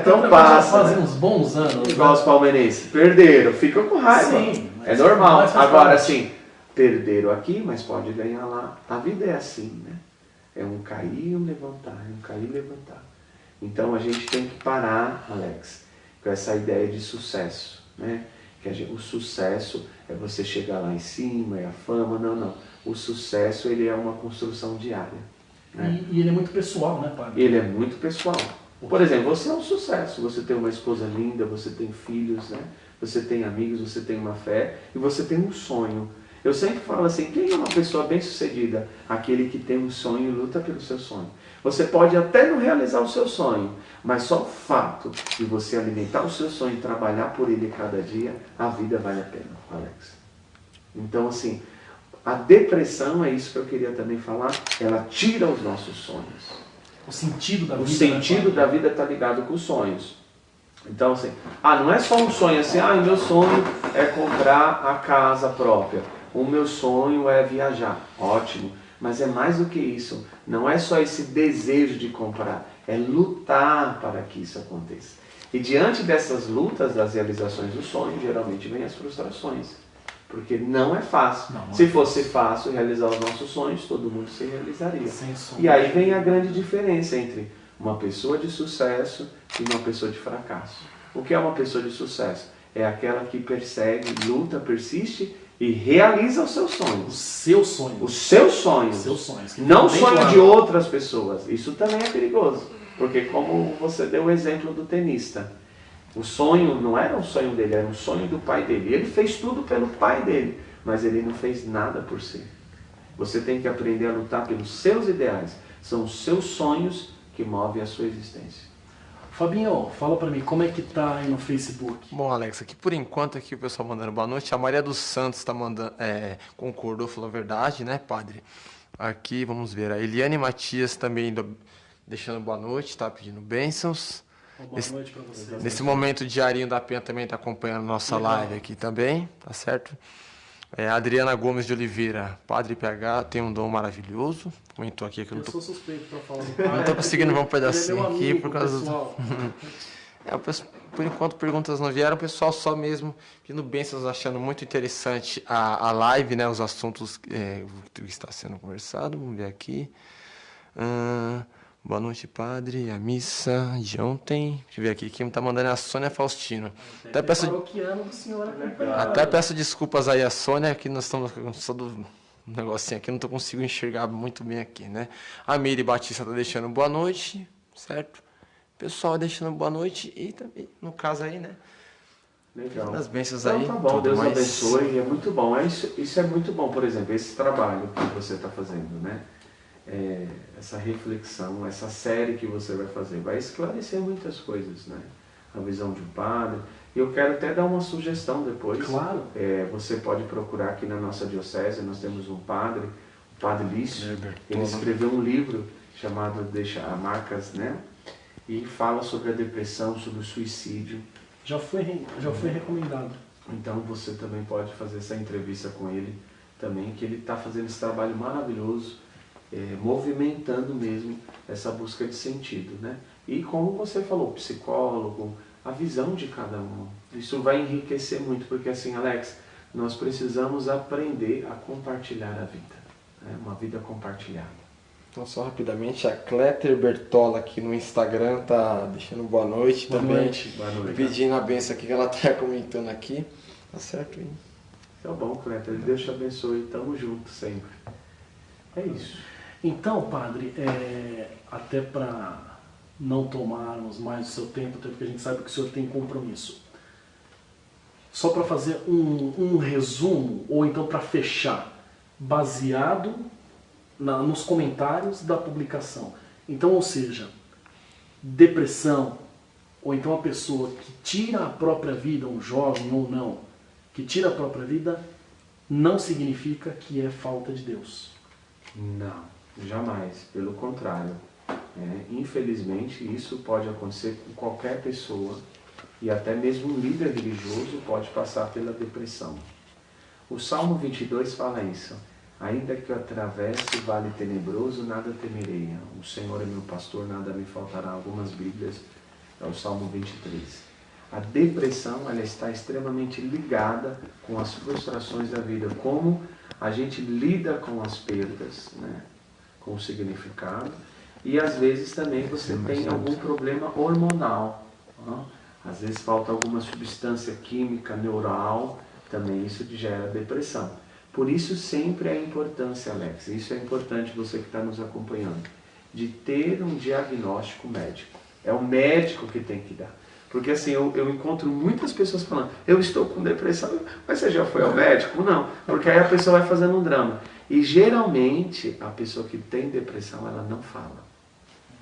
Então Já passa. fazem uns bons anos. Igual os palmeirenses. Perderam, ficam com raiva. Sim, é normal. Agora, parte. assim, perderam aqui, mas pode ganhar lá. A vida é assim, né? É um cair e um levantar, é um cair e levantar. Então a gente tem que parar, Alex, com essa ideia de sucesso, né? O sucesso é você chegar lá em cima, é a fama, não. O sucesso, ele é uma construção diária. Né? E ele é muito pessoal, né, padre? Ele é muito pessoal. Por exemplo, você é um sucesso, você tem uma esposa linda, você tem filhos, né? Você tem amigos, você tem uma fé e você tem um sonho. Eu sempre falo assim, quem é uma pessoa bem-sucedida? Aquele que tem um sonho e luta pelo seu sonho. Você pode até não realizar o seu sonho, mas só o fato de você alimentar o seu sonho e trabalhar por ele cada dia, a vida vale a pena, Alex. Então, assim, a depressão, é isso que eu queria também falar, ela tira os nossos sonhos. O sentido da vida. O sentido da vida está ligado com os sonhos. Então, assim, não é só um sonho assim, o meu sonho é comprar a casa própria. O meu sonho é viajar. Ótimo. Mas é mais do que isso. Não é só esse desejo de comprar. É lutar para que isso aconteça. E diante dessas lutas, das realizações do sonho, geralmente vem as frustrações. Porque não é fácil. Se fosse fácil realizar os nossos sonhos, todo mundo se realizaria. E aí vem a grande diferença entre uma pessoa de sucesso e uma pessoa de fracasso. O que é uma pessoa de sucesso? É aquela que persegue, luta, persiste e realiza os seus sonhos. Os seus sonhos. Os seus sonhos. Os seus sonhos. Não o sonho de outras pessoas. Isso também é perigoso. Porque como você deu o exemplo do tenista. O sonho não era um sonho dele, era um sonho do pai dele. Ele fez tudo pelo pai dele, mas ele não fez nada por si. Você tem que aprender a lutar pelos seus ideais. São os seus sonhos que movem a sua existência. Fabinho, fala pra mim, como é que tá aí no Facebook? Bom, Alex, aqui por enquanto aqui o pessoal mandando boa noite. A Maria dos Santos tá mandando, concordou, falou a verdade, né, padre? Aqui, vamos ver, a Eliane Matias também deixando boa noite, tá pedindo bênçãos. Boa noite pra você. Nesse momento, o Diarinho da Penha também está acompanhando nossa live aqui também, tá certo? A Adriana Gomes de Oliveira, Padre PH, tem um dom maravilhoso. Comentou aqui que eu não tô... Eu sou suspeito pra falar do Não tô conseguindo ver um pedacinho aqui por causa pessoal. Por enquanto, perguntas não vieram. O pessoal só mesmo pedindo bênçãos, achando muito interessante a live, né? Os assuntos que está sendo conversado. Vamos ver aqui. Boa noite, padre. A missa de ontem. Deixa eu ver aqui. Quem está mandando é a Sônia Faustino. Até peço desculpas aí a Sônia, que nós estamos só do negocinho aqui. Não estou conseguindo enxergar muito bem aqui, né? A Miri Batista está deixando boa noite, certo? Pessoal deixando boa noite e também, no caso aí, né? Legal. As bênçãos então, aí. Tá bom, Deus abençoe. É muito bom. Isso é muito bom, por exemplo, esse trabalho que você está fazendo, né? Essa reflexão, essa série que você vai fazer, vai esclarecer muitas coisas, né? A visão de um padre. E eu quero até dar uma sugestão depois. Claro. Você pode procurar aqui na nossa diocese, nós temos um padre, o Padre Lício. Ele escreveu um livro chamado Deixa Marcas, né? E fala sobre a depressão, sobre o suicídio. Já foi recomendado. Então você também pode fazer essa entrevista com ele também, que ele está fazendo esse trabalho maravilhoso, movimentando mesmo essa busca de sentido, né? E como você falou, psicólogo, a visão de cada um. Isso vai enriquecer muito, porque assim, Alex, nós precisamos aprender a compartilhar a vida, né? Uma vida compartilhada. Então, só rapidamente, a Cléter Bertola aqui no Instagram tá deixando boa noite também. Boa noite. Pedindo a benção aqui que ela tá comentando aqui. Tá certo, hein? Tá bom, Cléter. Deus te abençoe. Tamo junto sempre. É isso. Então, padre, até para não tomarmos mais o seu tempo, até porque a gente sabe que o senhor tem compromisso. Só para fazer um resumo, ou então para fechar, baseado nos comentários da publicação. Então, ou seja, depressão, ou então a pessoa que tira a própria vida, um jovem ou não, que tira a própria vida, não significa que é falta de Deus. Não, jamais. Pelo contrário. Infelizmente, isso pode acontecer com qualquer pessoa e até mesmo um líder religioso pode passar pela depressão. O Salmo 22 fala isso. Ainda que eu atravesse o vale tenebroso, nada temerei. O Senhor é meu pastor, nada me faltará. Algumas Bíblias é o Salmo 23. A depressão ela está extremamente ligada com as frustrações da vida. Como a gente lida com as perdas, né? Com o significado. E às vezes também você tem algum problema hormonal. Às vezes falta alguma substância química, neural, também isso gera depressão. Por isso sempre a importância, Alex, isso é importante você que está nos acompanhando, de ter um diagnóstico médico. É o médico que tem que dar. Porque assim, eu encontro muitas pessoas falando, eu estou com depressão, mas você já foi ao médico? Não, porque aí a pessoa vai fazendo um drama. E geralmente a pessoa que tem depressão, ela não fala.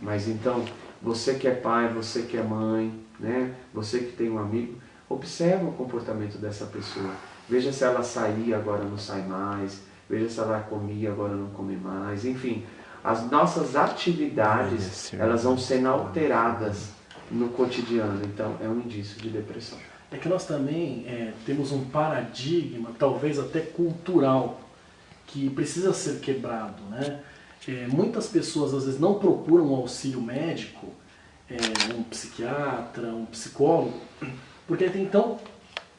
Mas então, você que é pai, você que é mãe, né? Você que tem um amigo, observa o comportamento dessa pessoa. Veja se ela saía, agora não sai mais. Veja se ela comia, agora não come mais. Enfim, as nossas atividades, elas vão sendo alteradas no cotidiano. Então, é um indício de depressão. É que nós também temos um paradigma, talvez até cultural, que precisa ser quebrado, né? Muitas pessoas às vezes não procuram um auxílio médico, um psiquiatra, um psicólogo, porque até então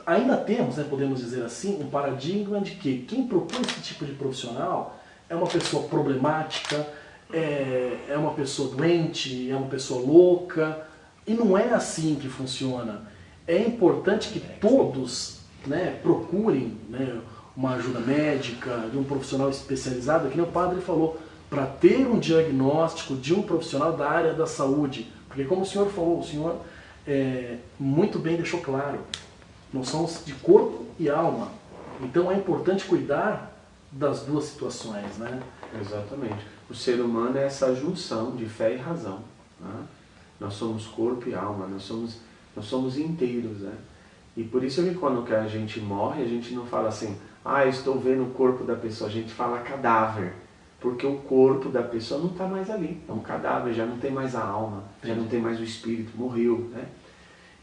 ainda temos, né, podemos dizer assim, um paradigma de que quem procura esse tipo de profissional é uma pessoa problemática, é uma pessoa doente, é uma pessoa louca, e não é assim que funciona. É importante que todos, né, procurem, né, uma ajuda médica, de um profissional especializado, que nem o padre falou, para ter um diagnóstico de um profissional da área da saúde. Porque como o senhor falou, o senhor muito bem deixou claro, nós somos de corpo e alma. Então é importante cuidar das duas situações, né? Exatamente. O ser humano é essa junção de fé e razão, né? Nós somos corpo e alma, nós somos inteiros, né? E por isso que quando a gente morre, a gente não fala assim, estou vendo o corpo da pessoa, a gente fala cadáver. Porque o corpo da pessoa não está mais ali, é um cadáver, já não tem mais a alma, já não tem mais o espírito, morreu, né?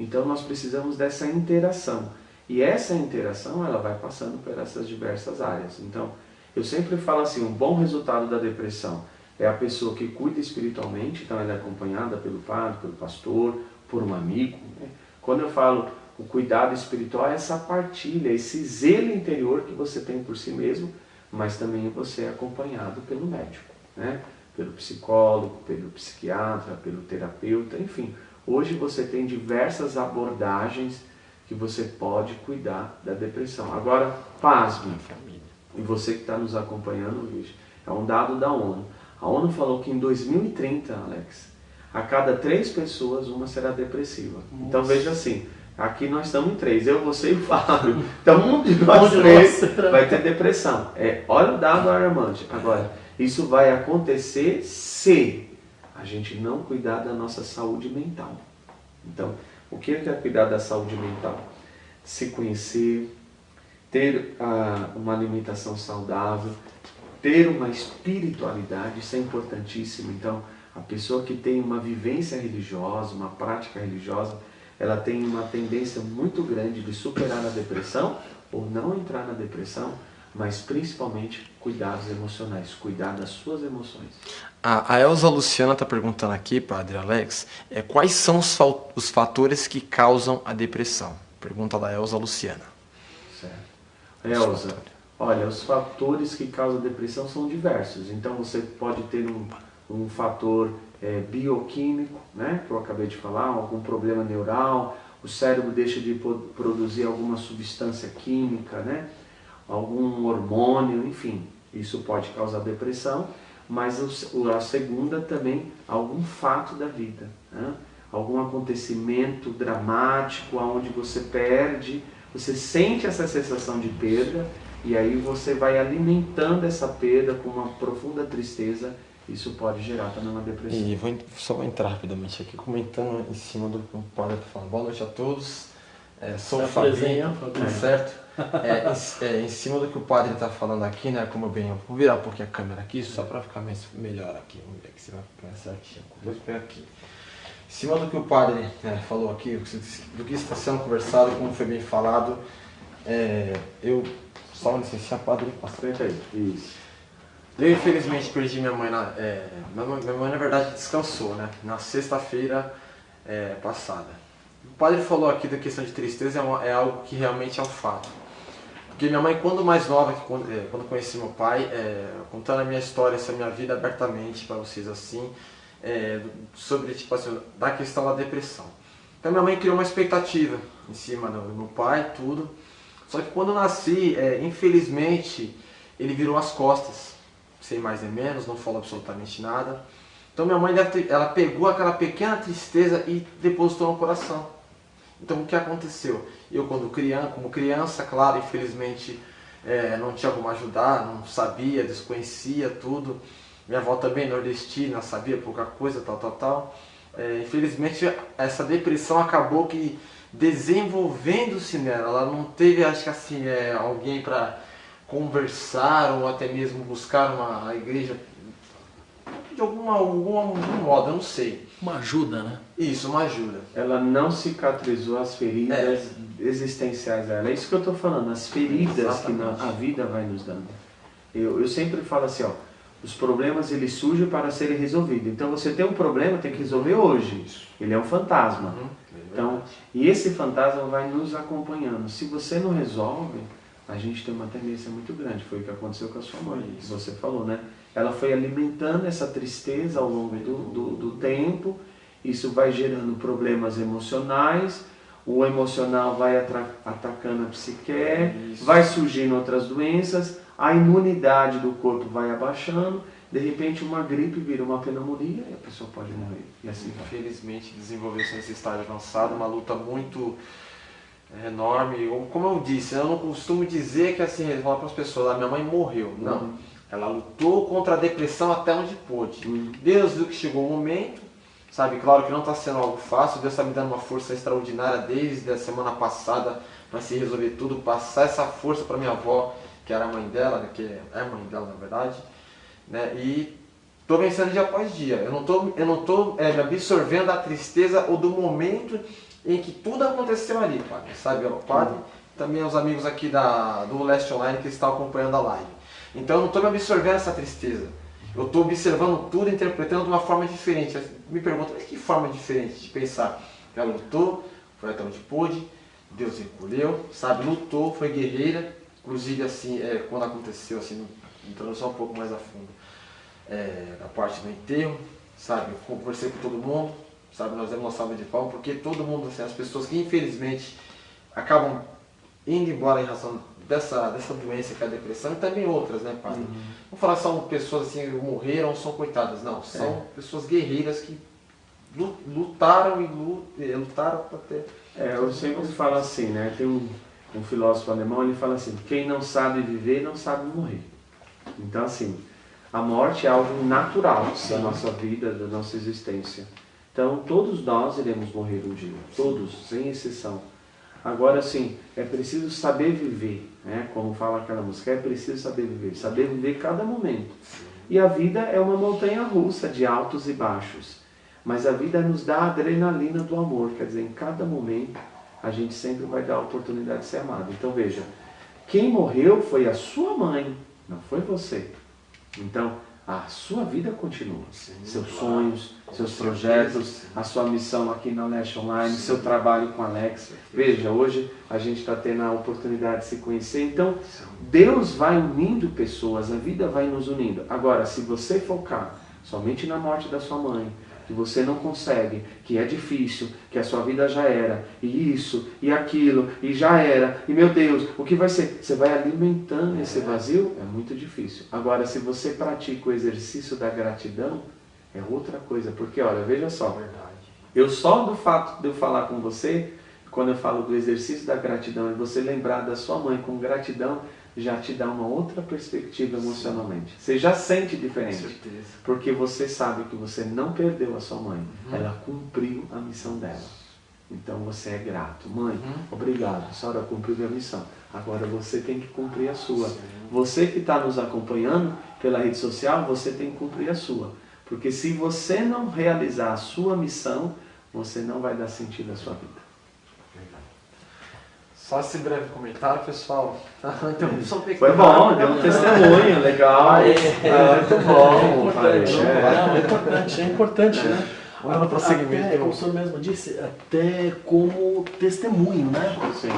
Então nós precisamos dessa interação. E essa interação, ela vai passando por essas diversas áreas. Então, eu sempre falo assim, um bom resultado da depressão é a pessoa que cuida espiritualmente, então ela é acompanhada pelo padre, pelo pastor, por um amigo, né? Quando eu falo o cuidado espiritual, é essa partilha, esse zelo interior que você tem por si mesmo, mas também você é acompanhado pelo médico, né? Pelo psicólogo, pelo psiquiatra, pelo terapeuta, enfim. Hoje você tem diversas abordagens que você pode cuidar da depressão. Agora, pasme, e você que está nos acompanhando, Luiz, é um dado da ONU. A ONU falou que em 2030, Alex, a cada 3 pessoas, uma será depressiva. Nossa. Então veja assim, aqui nós estamos em 3, eu, você e o Fábio. Então um de nós 3 vai ter depressão. Olha o dado alarmante. Agora, isso vai acontecer se a gente não cuidar da nossa saúde mental. Então, o que é cuidar da saúde mental? Se conhecer, ter uma alimentação saudável, ter uma espiritualidade, isso é importantíssimo. Então, a pessoa que tem uma vivência religiosa, uma prática religiosa, ela tem uma tendência muito grande de superar a depressão ou não entrar na depressão, mas principalmente cuidados emocionais, cuidar das suas emoções. A Elza Luciana está perguntando aqui, Padre Alex, quais são os fatores que causam a depressão? Pergunta da Elza Luciana. Certo. Elza, olha, os fatores que causam a depressão são diversos. Então você pode ter um fator bioquímico, né, que eu acabei de falar, algum problema neural, o cérebro deixa de produzir alguma substância química, né, algum hormônio, enfim, isso pode causar depressão. mas a segunda também, algum fato da vida, né? Algum acontecimento dramático, onde você perde, você sente essa sensação de perda, e aí você vai alimentando essa perda com uma profunda tristeza. Isso pode gerar também uma depressão. E só vou entrar rapidamente aqui, comentando em cima do que o padre está falando. Boa noite a todos. Sou o Fabinho, certo? Em cima do que o padre está falando aqui, né? Como bem, eu vou virar um pouquinho a câmera aqui, só para ficar melhor aqui. Vamos ver aqui se vai ficar certinho. Vou pegar aqui. Em cima do que o padre falou aqui, do que está sendo conversado, como foi bem falado, eu só licenciar, padre, Frente aí. Isso. Eu infelizmente perdi minha mãe, minha mãe na verdade descansou, né? Na sexta-feira passada. O padre falou aqui da questão de tristeza, é algo que realmente é um fato. Porque minha mãe, quando mais nova, quando conheci meu pai, contando a minha história, essa minha vida abertamente para vocês assim, sobre tipo assim, da questão da depressão. Então minha mãe criou uma expectativa em cima do meu pai, tudo. Só que quando eu nasci, infelizmente, ele virou as costas. Sem mais nem menos, não falou absolutamente nada. Então minha mãe ela pegou aquela pequena tristeza e depositou no coração. Então o que aconteceu? Eu como criança, claro, infelizmente não tinha como ajudar, não sabia, desconhecia tudo. Minha avó também nordestina, sabia pouca coisa, tal. Infelizmente essa depressão acabou que desenvolvendo-se nela. Ela não teve, acho que assim, alguém para conversar ou até mesmo buscar uma igreja de algum modo, eu não sei. Uma ajuda, né? Isso, uma ajuda. Ela não cicatrizou as feridas existenciais dela. É isso que eu estou falando, as feridas Exatamente. que a vida vai nos dando. Eu sempre falo assim, os problemas eles surgem para serem resolvidos. Então você tem um problema, tem que resolver hoje. Ele é um fantasma. Então, e esse fantasma vai nos acompanhando. Se você não resolve, a gente tem uma tendência muito grande. Foi o que aconteceu com a sua mãe, que você falou, né? Ela foi alimentando essa tristeza ao longo do tempo. Isso vai gerando problemas emocionais. O emocional vai atacando a psique, vai surgindo outras doenças, a imunidade do corpo vai abaixando, de repente uma gripe vira uma pneumonia e a pessoa pode morrer. E assim vai. Infelizmente desenvolveu-se nesse estágio avançado, uma luta muito enorme. Como eu disse, eu não costumo dizer que assim, falar para as pessoas, minha mãe morreu. Não. Ela lutou contra a depressão até onde pôde. Deus viu que chegou o momento, sabe? Claro que não está sendo algo fácil. Deus está me dando uma força extraordinária desde a semana passada para se resolver tudo, passar essa força para minha avó, que era a mãe dela, né? Que é a mãe dela na verdade, né? E estou vencendo dia após dia. Eu não tô me absorvendo da tristeza ou do momento em que tudo aconteceu ali, padre, sabe? O padre, também os amigos aqui do Leste Online que estão acompanhando a live. Então eu não estou me absorvendo essa tristeza. Eu estou observando tudo, interpretando de uma forma diferente. Me perguntam, mas que forma diferente de pensar? Ela lutou, foi até onde pôde, Deus recolheu, sabe? Lutou, foi guerreira. Inclusive, assim, quando aconteceu, assim, entrando só um pouco mais a fundo, a parte do enterro, sabe? Eu conversei com todo mundo, sabe? Nós demos uma salva de palmas, porque todo mundo, assim, as pessoas que infelizmente acabam indo embora em razão dessa doença que é a depressão, e também outras, né, padre? Não falar que são pessoas assim, morreram, são coitadas, não. São pessoas guerreiras que lutaram e lutaram para ter... eu sempre falo assim, né? Tem um filósofo alemão, ele fala assim, quem não sabe viver, não sabe morrer. Então, assim, a morte é algo natural da nossa vida, da nossa existência. Então, todos nós iremos morrer um dia, todos, sem exceção. Agora, assim, é preciso saber viver, né? Como fala aquela música, é preciso saber viver cada momento. E a vida é uma montanha russa de altos e baixos. Mas a vida nos dá a adrenalina do amor, quer dizer, em cada momento a gente sempre vai dar a oportunidade de ser amado. Então veja, quem morreu foi a sua mãe, não foi você. Então, a sua vida continua. Seus sonhos, seus projetos, a sua missão aqui na Leste Online, seu trabalho com Alex. Veja, hoje a gente está tendo a oportunidade de se conhecer. Então, Deus vai unindo pessoas, a vida vai nos unindo. Agora, se você focar somente na morte da sua mãe, que você não consegue, que é difícil, que a sua vida já era, e isso, e aquilo, e já era, e meu Deus, o que vai ser? Você vai alimentando esse vazio, é muito difícil. Agora, se você pratica o exercício da gratidão, é outra coisa, porque olha, veja só, eu só do fato de eu falar com você, quando eu falo do exercício da gratidão, e você lembrar da sua mãe com gratidão, já te dá uma outra perspectiva emocionalmente. Você já sente diferente. Com certeza. Porque você sabe que você não perdeu a sua mãe. Ela cumpriu a missão dela. Então você é grato. Mãe, obrigado. A senhora cumpriu a missão. Agora você tem que cumprir a sua. Sim. Você que está nos acompanhando pela rede social, você tem que cumprir a sua. Porque se você não realizar a sua missão, você não vai dar sentido à sua vida. Só esse breve comentário, pessoal. Foi bom, deu um testemunho legal. Muito bom. É importante, né? Olha, prosseguimento. Até, como o senhor mesmo disse, até como testemunho, né? Sim.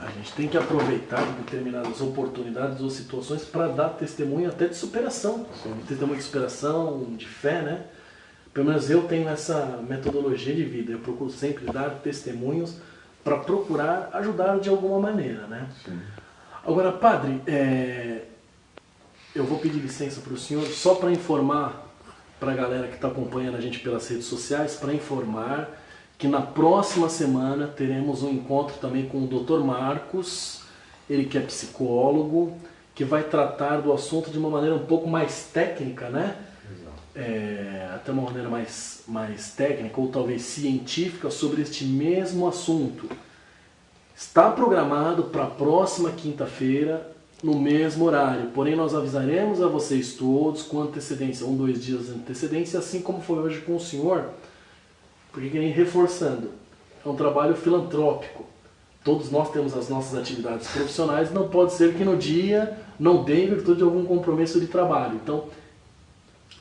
A gente tem que aproveitar determinadas oportunidades ou situações para dar testemunho até de superação. Sim. Testemunho de superação, de fé, né? Pelo menos eu tenho essa metodologia de vida. Eu procuro sempre dar testemunhos para procurar ajudar de alguma maneira, né? Sim. Agora, padre, eu vou pedir licença para o senhor só para informar para a galera que está acompanhando a gente pelas redes sociais, para informar que na próxima semana teremos um encontro também com o Dr. Marcos, ele que é psicólogo, que vai tratar do assunto de uma maneira um pouco mais técnica, né? Até uma maneira mais técnica ou talvez científica sobre este mesmo assunto. Está programado para a próxima quinta-feira, no mesmo horário, porém nós avisaremos a vocês todos com antecedência, 1, 2 dias de antecedência, assim como foi hoje com o senhor, porque querem reforçando, é um trabalho filantrópico. Todos nós temos as nossas atividades profissionais, não pode ser que no dia não dê em virtude de algum compromisso de trabalho. Então,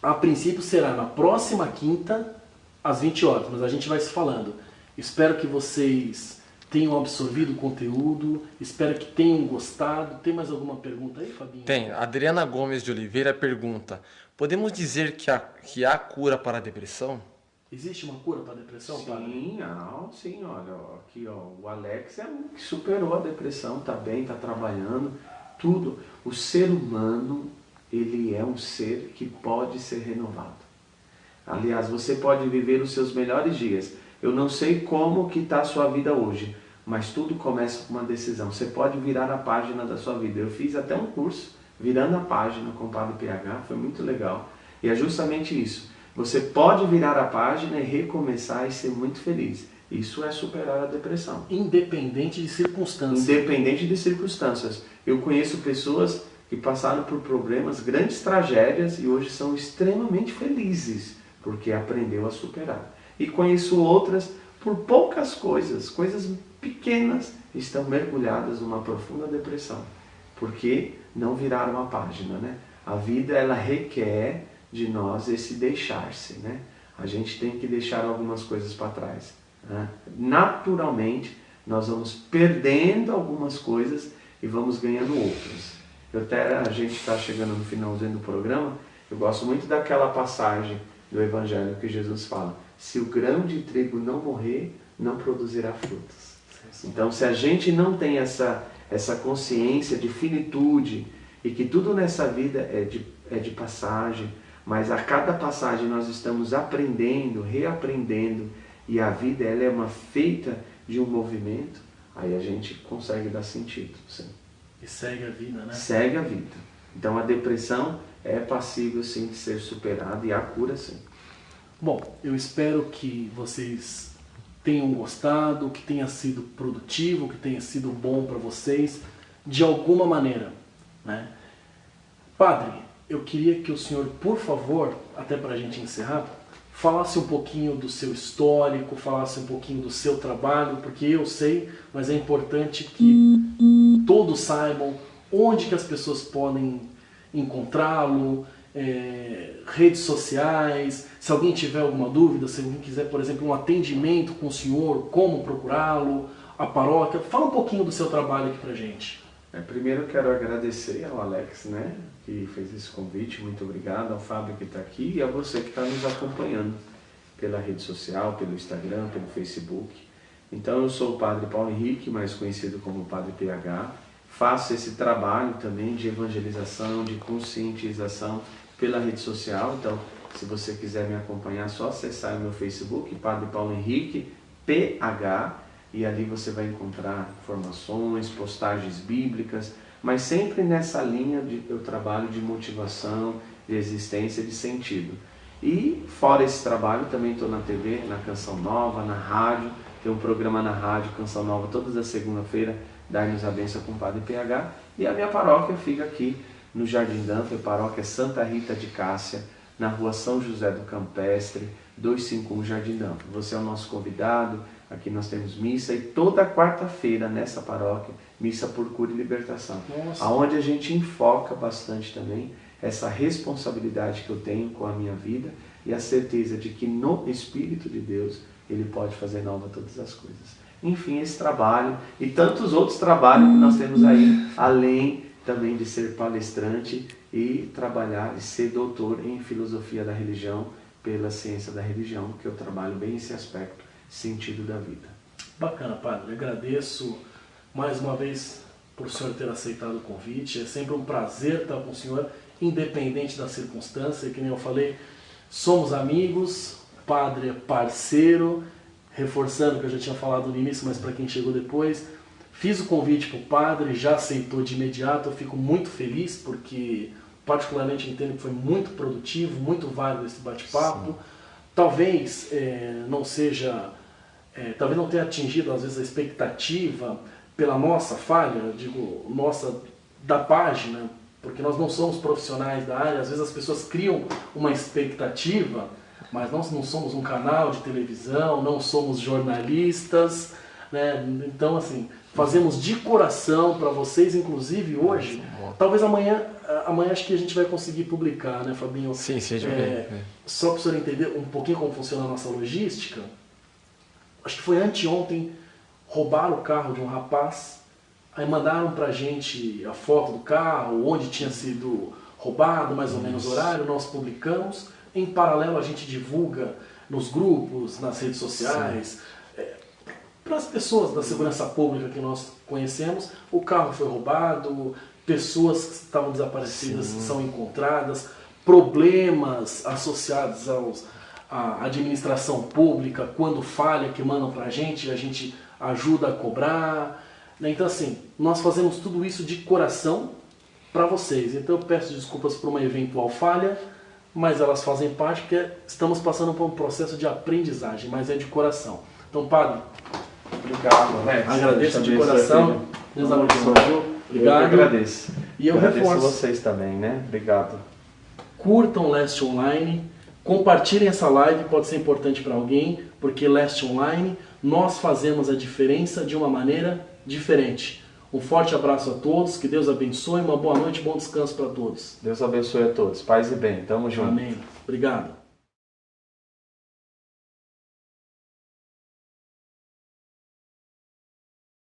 a princípio será na próxima quinta, às 20 horas, mas a gente vai se falando. Espero que vocês tenham absorvido o conteúdo, espero que tenham gostado. Tem mais alguma pergunta aí, Fabinho? Tem. Adriana Gomes de Oliveira pergunta: podemos dizer que há cura para a depressão? Existe uma cura para a depressão, sim, sim, olha, aqui ó, o Alex é um que superou a depressão, tá bem, tá trabalhando, tudo. O ser humano, ele é um ser que pode ser renovado. Aliás, você pode viver os seus melhores dias. Eu não sei como que está a sua vida hoje, mas tudo começa com uma decisão. Você pode virar a página da sua vida. Eu fiz até um curso, Virando a Página, com o Padre PH, foi muito legal. E é justamente isso. Você pode virar a página e recomeçar e ser muito feliz. Isso é superar a depressão. Independente de circunstâncias. Independente de circunstâncias. Eu conheço pessoas que passaram por problemas, grandes tragédias e hoje são extremamente felizes, porque aprendeu a superar. E conheço outras por poucas coisas, coisas pequenas, estão mergulhadas numa profunda depressão, porque não viraram a página, né? A vida, ela requer de nós esse deixar-se, né? A gente tem que deixar algumas coisas para trás, né? Naturalmente, nós vamos perdendo algumas coisas e vamos ganhando outras. A gente está chegando no finalzinho do programa, eu gosto muito daquela passagem do Evangelho que Jesus fala: se o grão de trigo não morrer, não produzirá frutos. Então, se a gente não tem essa consciência de finitude e que tudo nessa vida é de passagem, mas a cada passagem nós estamos aprendendo, reaprendendo, e a vida ela é feita de um movimento, aí a gente consegue dar sentido. Sim. E segue a vida, né? Segue a vida. Então a depressão é passível sim de ser superada e a cura sim. Bom, eu espero que vocês tenham gostado, que tenha sido produtivo, que tenha sido bom para vocês, de alguma maneira, né? Padre, eu queria que o senhor, por favor, até para a gente encerrar, falasse um pouquinho do seu histórico, falasse um pouquinho do seu trabalho, porque eu sei, mas é importante que todos saibam onde que as pessoas podem encontrá-lo, redes sociais, se alguém tiver alguma dúvida, se alguém quiser, por exemplo, um atendimento com o senhor, como procurá-lo, a paróquia. Fala um pouquinho do seu trabalho aqui pra gente. Primeiro eu quero agradecer ao Alex, né, que fez esse convite, muito obrigado, ao Fábio que está aqui e a você que está nos acompanhando pela rede social, pelo Instagram, pelo Facebook. Então eu sou o Padre Paulo Henrique, mais conhecido como Padre PH, faço esse trabalho também de evangelização, de conscientização pela rede social. Então, se você quiser me acompanhar, é só acessar o meu Facebook, Padre Paulo Henrique, PH, e ali você vai encontrar informações, postagens bíblicas, mas sempre nessa linha de eu trabalho de motivação, de existência, de sentido. E fora esse trabalho, também estou na TV, na Canção Nova, na rádio, tem um programa na rádio, Canção Nova, todas as segunda-feira, Dai-nos a Bênção com o Padre PH, e a minha paróquia fica aqui no Jardim Danfer, paróquia Santa Rita de Cássia, na rua São José do Campestre, 251 Jardim Danfer. Você é o nosso convidado, aqui nós temos missa, e toda quarta-feira nessa paróquia, missa por cura e libertação. Nossa. Onde a gente enfoca bastante também essa responsabilidade que eu tenho com a minha vida e a certeza de que no Espírito de Deus Ele pode fazer nova todas as coisas. Enfim, esse trabalho e tantos outros trabalhos que nós temos aí, além também de ser palestrante e trabalhar e ser doutor em filosofia da religião pela ciência da religião, que eu trabalho bem esse aspecto, sentido da vida. Bacana, Padre. Agradeço mais uma vez por o senhor ter aceitado o convite. É sempre um prazer estar com o senhor, independente da circunstância. Que nem eu falei, somos amigos, Padre é parceiro, reforçando o que eu já tinha falado no início, mas para quem chegou depois, fiz o convite para o Padre, já aceitou de imediato. Eu fico muito feliz porque particularmente entendo que foi muito produtivo, muito válido esse bate-papo. Talvez não seja, talvez não tenha atingido às vezes a expectativa pela nossa falha, digo, nossa, da página, porque nós não somos profissionais da área. Às vezes as pessoas criam uma expectativa, mas nós não somos um canal de televisão, não somos jornalistas, né? Então, assim, fazemos de coração para vocês, inclusive hoje. Talvez amanhã acho que a gente vai conseguir publicar, né, Fabinho? Sim, sim, só para o senhor entender um pouquinho como funciona a nossa logística. Acho que foi anteontem, roubaram o carro de um rapaz, aí mandaram para a gente a foto do carro, onde tinha sido roubado, mais ou menos o horário, nós publicamos. Em paralelo a gente divulga nos grupos, nas redes sociais, para as pessoas da segurança pública que nós conhecemos. O carro foi roubado, pessoas que estavam desaparecidas são encontradas, problemas associados à administração pública, quando falha, que mandam para a gente ajuda a cobrar. Então, assim, nós fazemos tudo isso de coração para vocês. Então eu peço desculpas por uma eventual falha, mas elas fazem parte porque estamos passando por um processo de aprendizagem, mas é de coração. Então, Padre, obrigado, Alex. Agradeço de coração. Deus abençoe. Obrigado. Eu que agradeço. E eu agradeço reforço. vocês também, né? Obrigado. Curtam Leste Online, compartilhem essa live, pode ser importante para alguém, porque Leste Online, nós fazemos a diferença de uma maneira diferente. Um forte abraço a todos, que Deus abençoe, uma boa noite, bom descanso para todos. Deus abençoe a todos. Paz e bem. Tamo junto. Amém. Obrigado.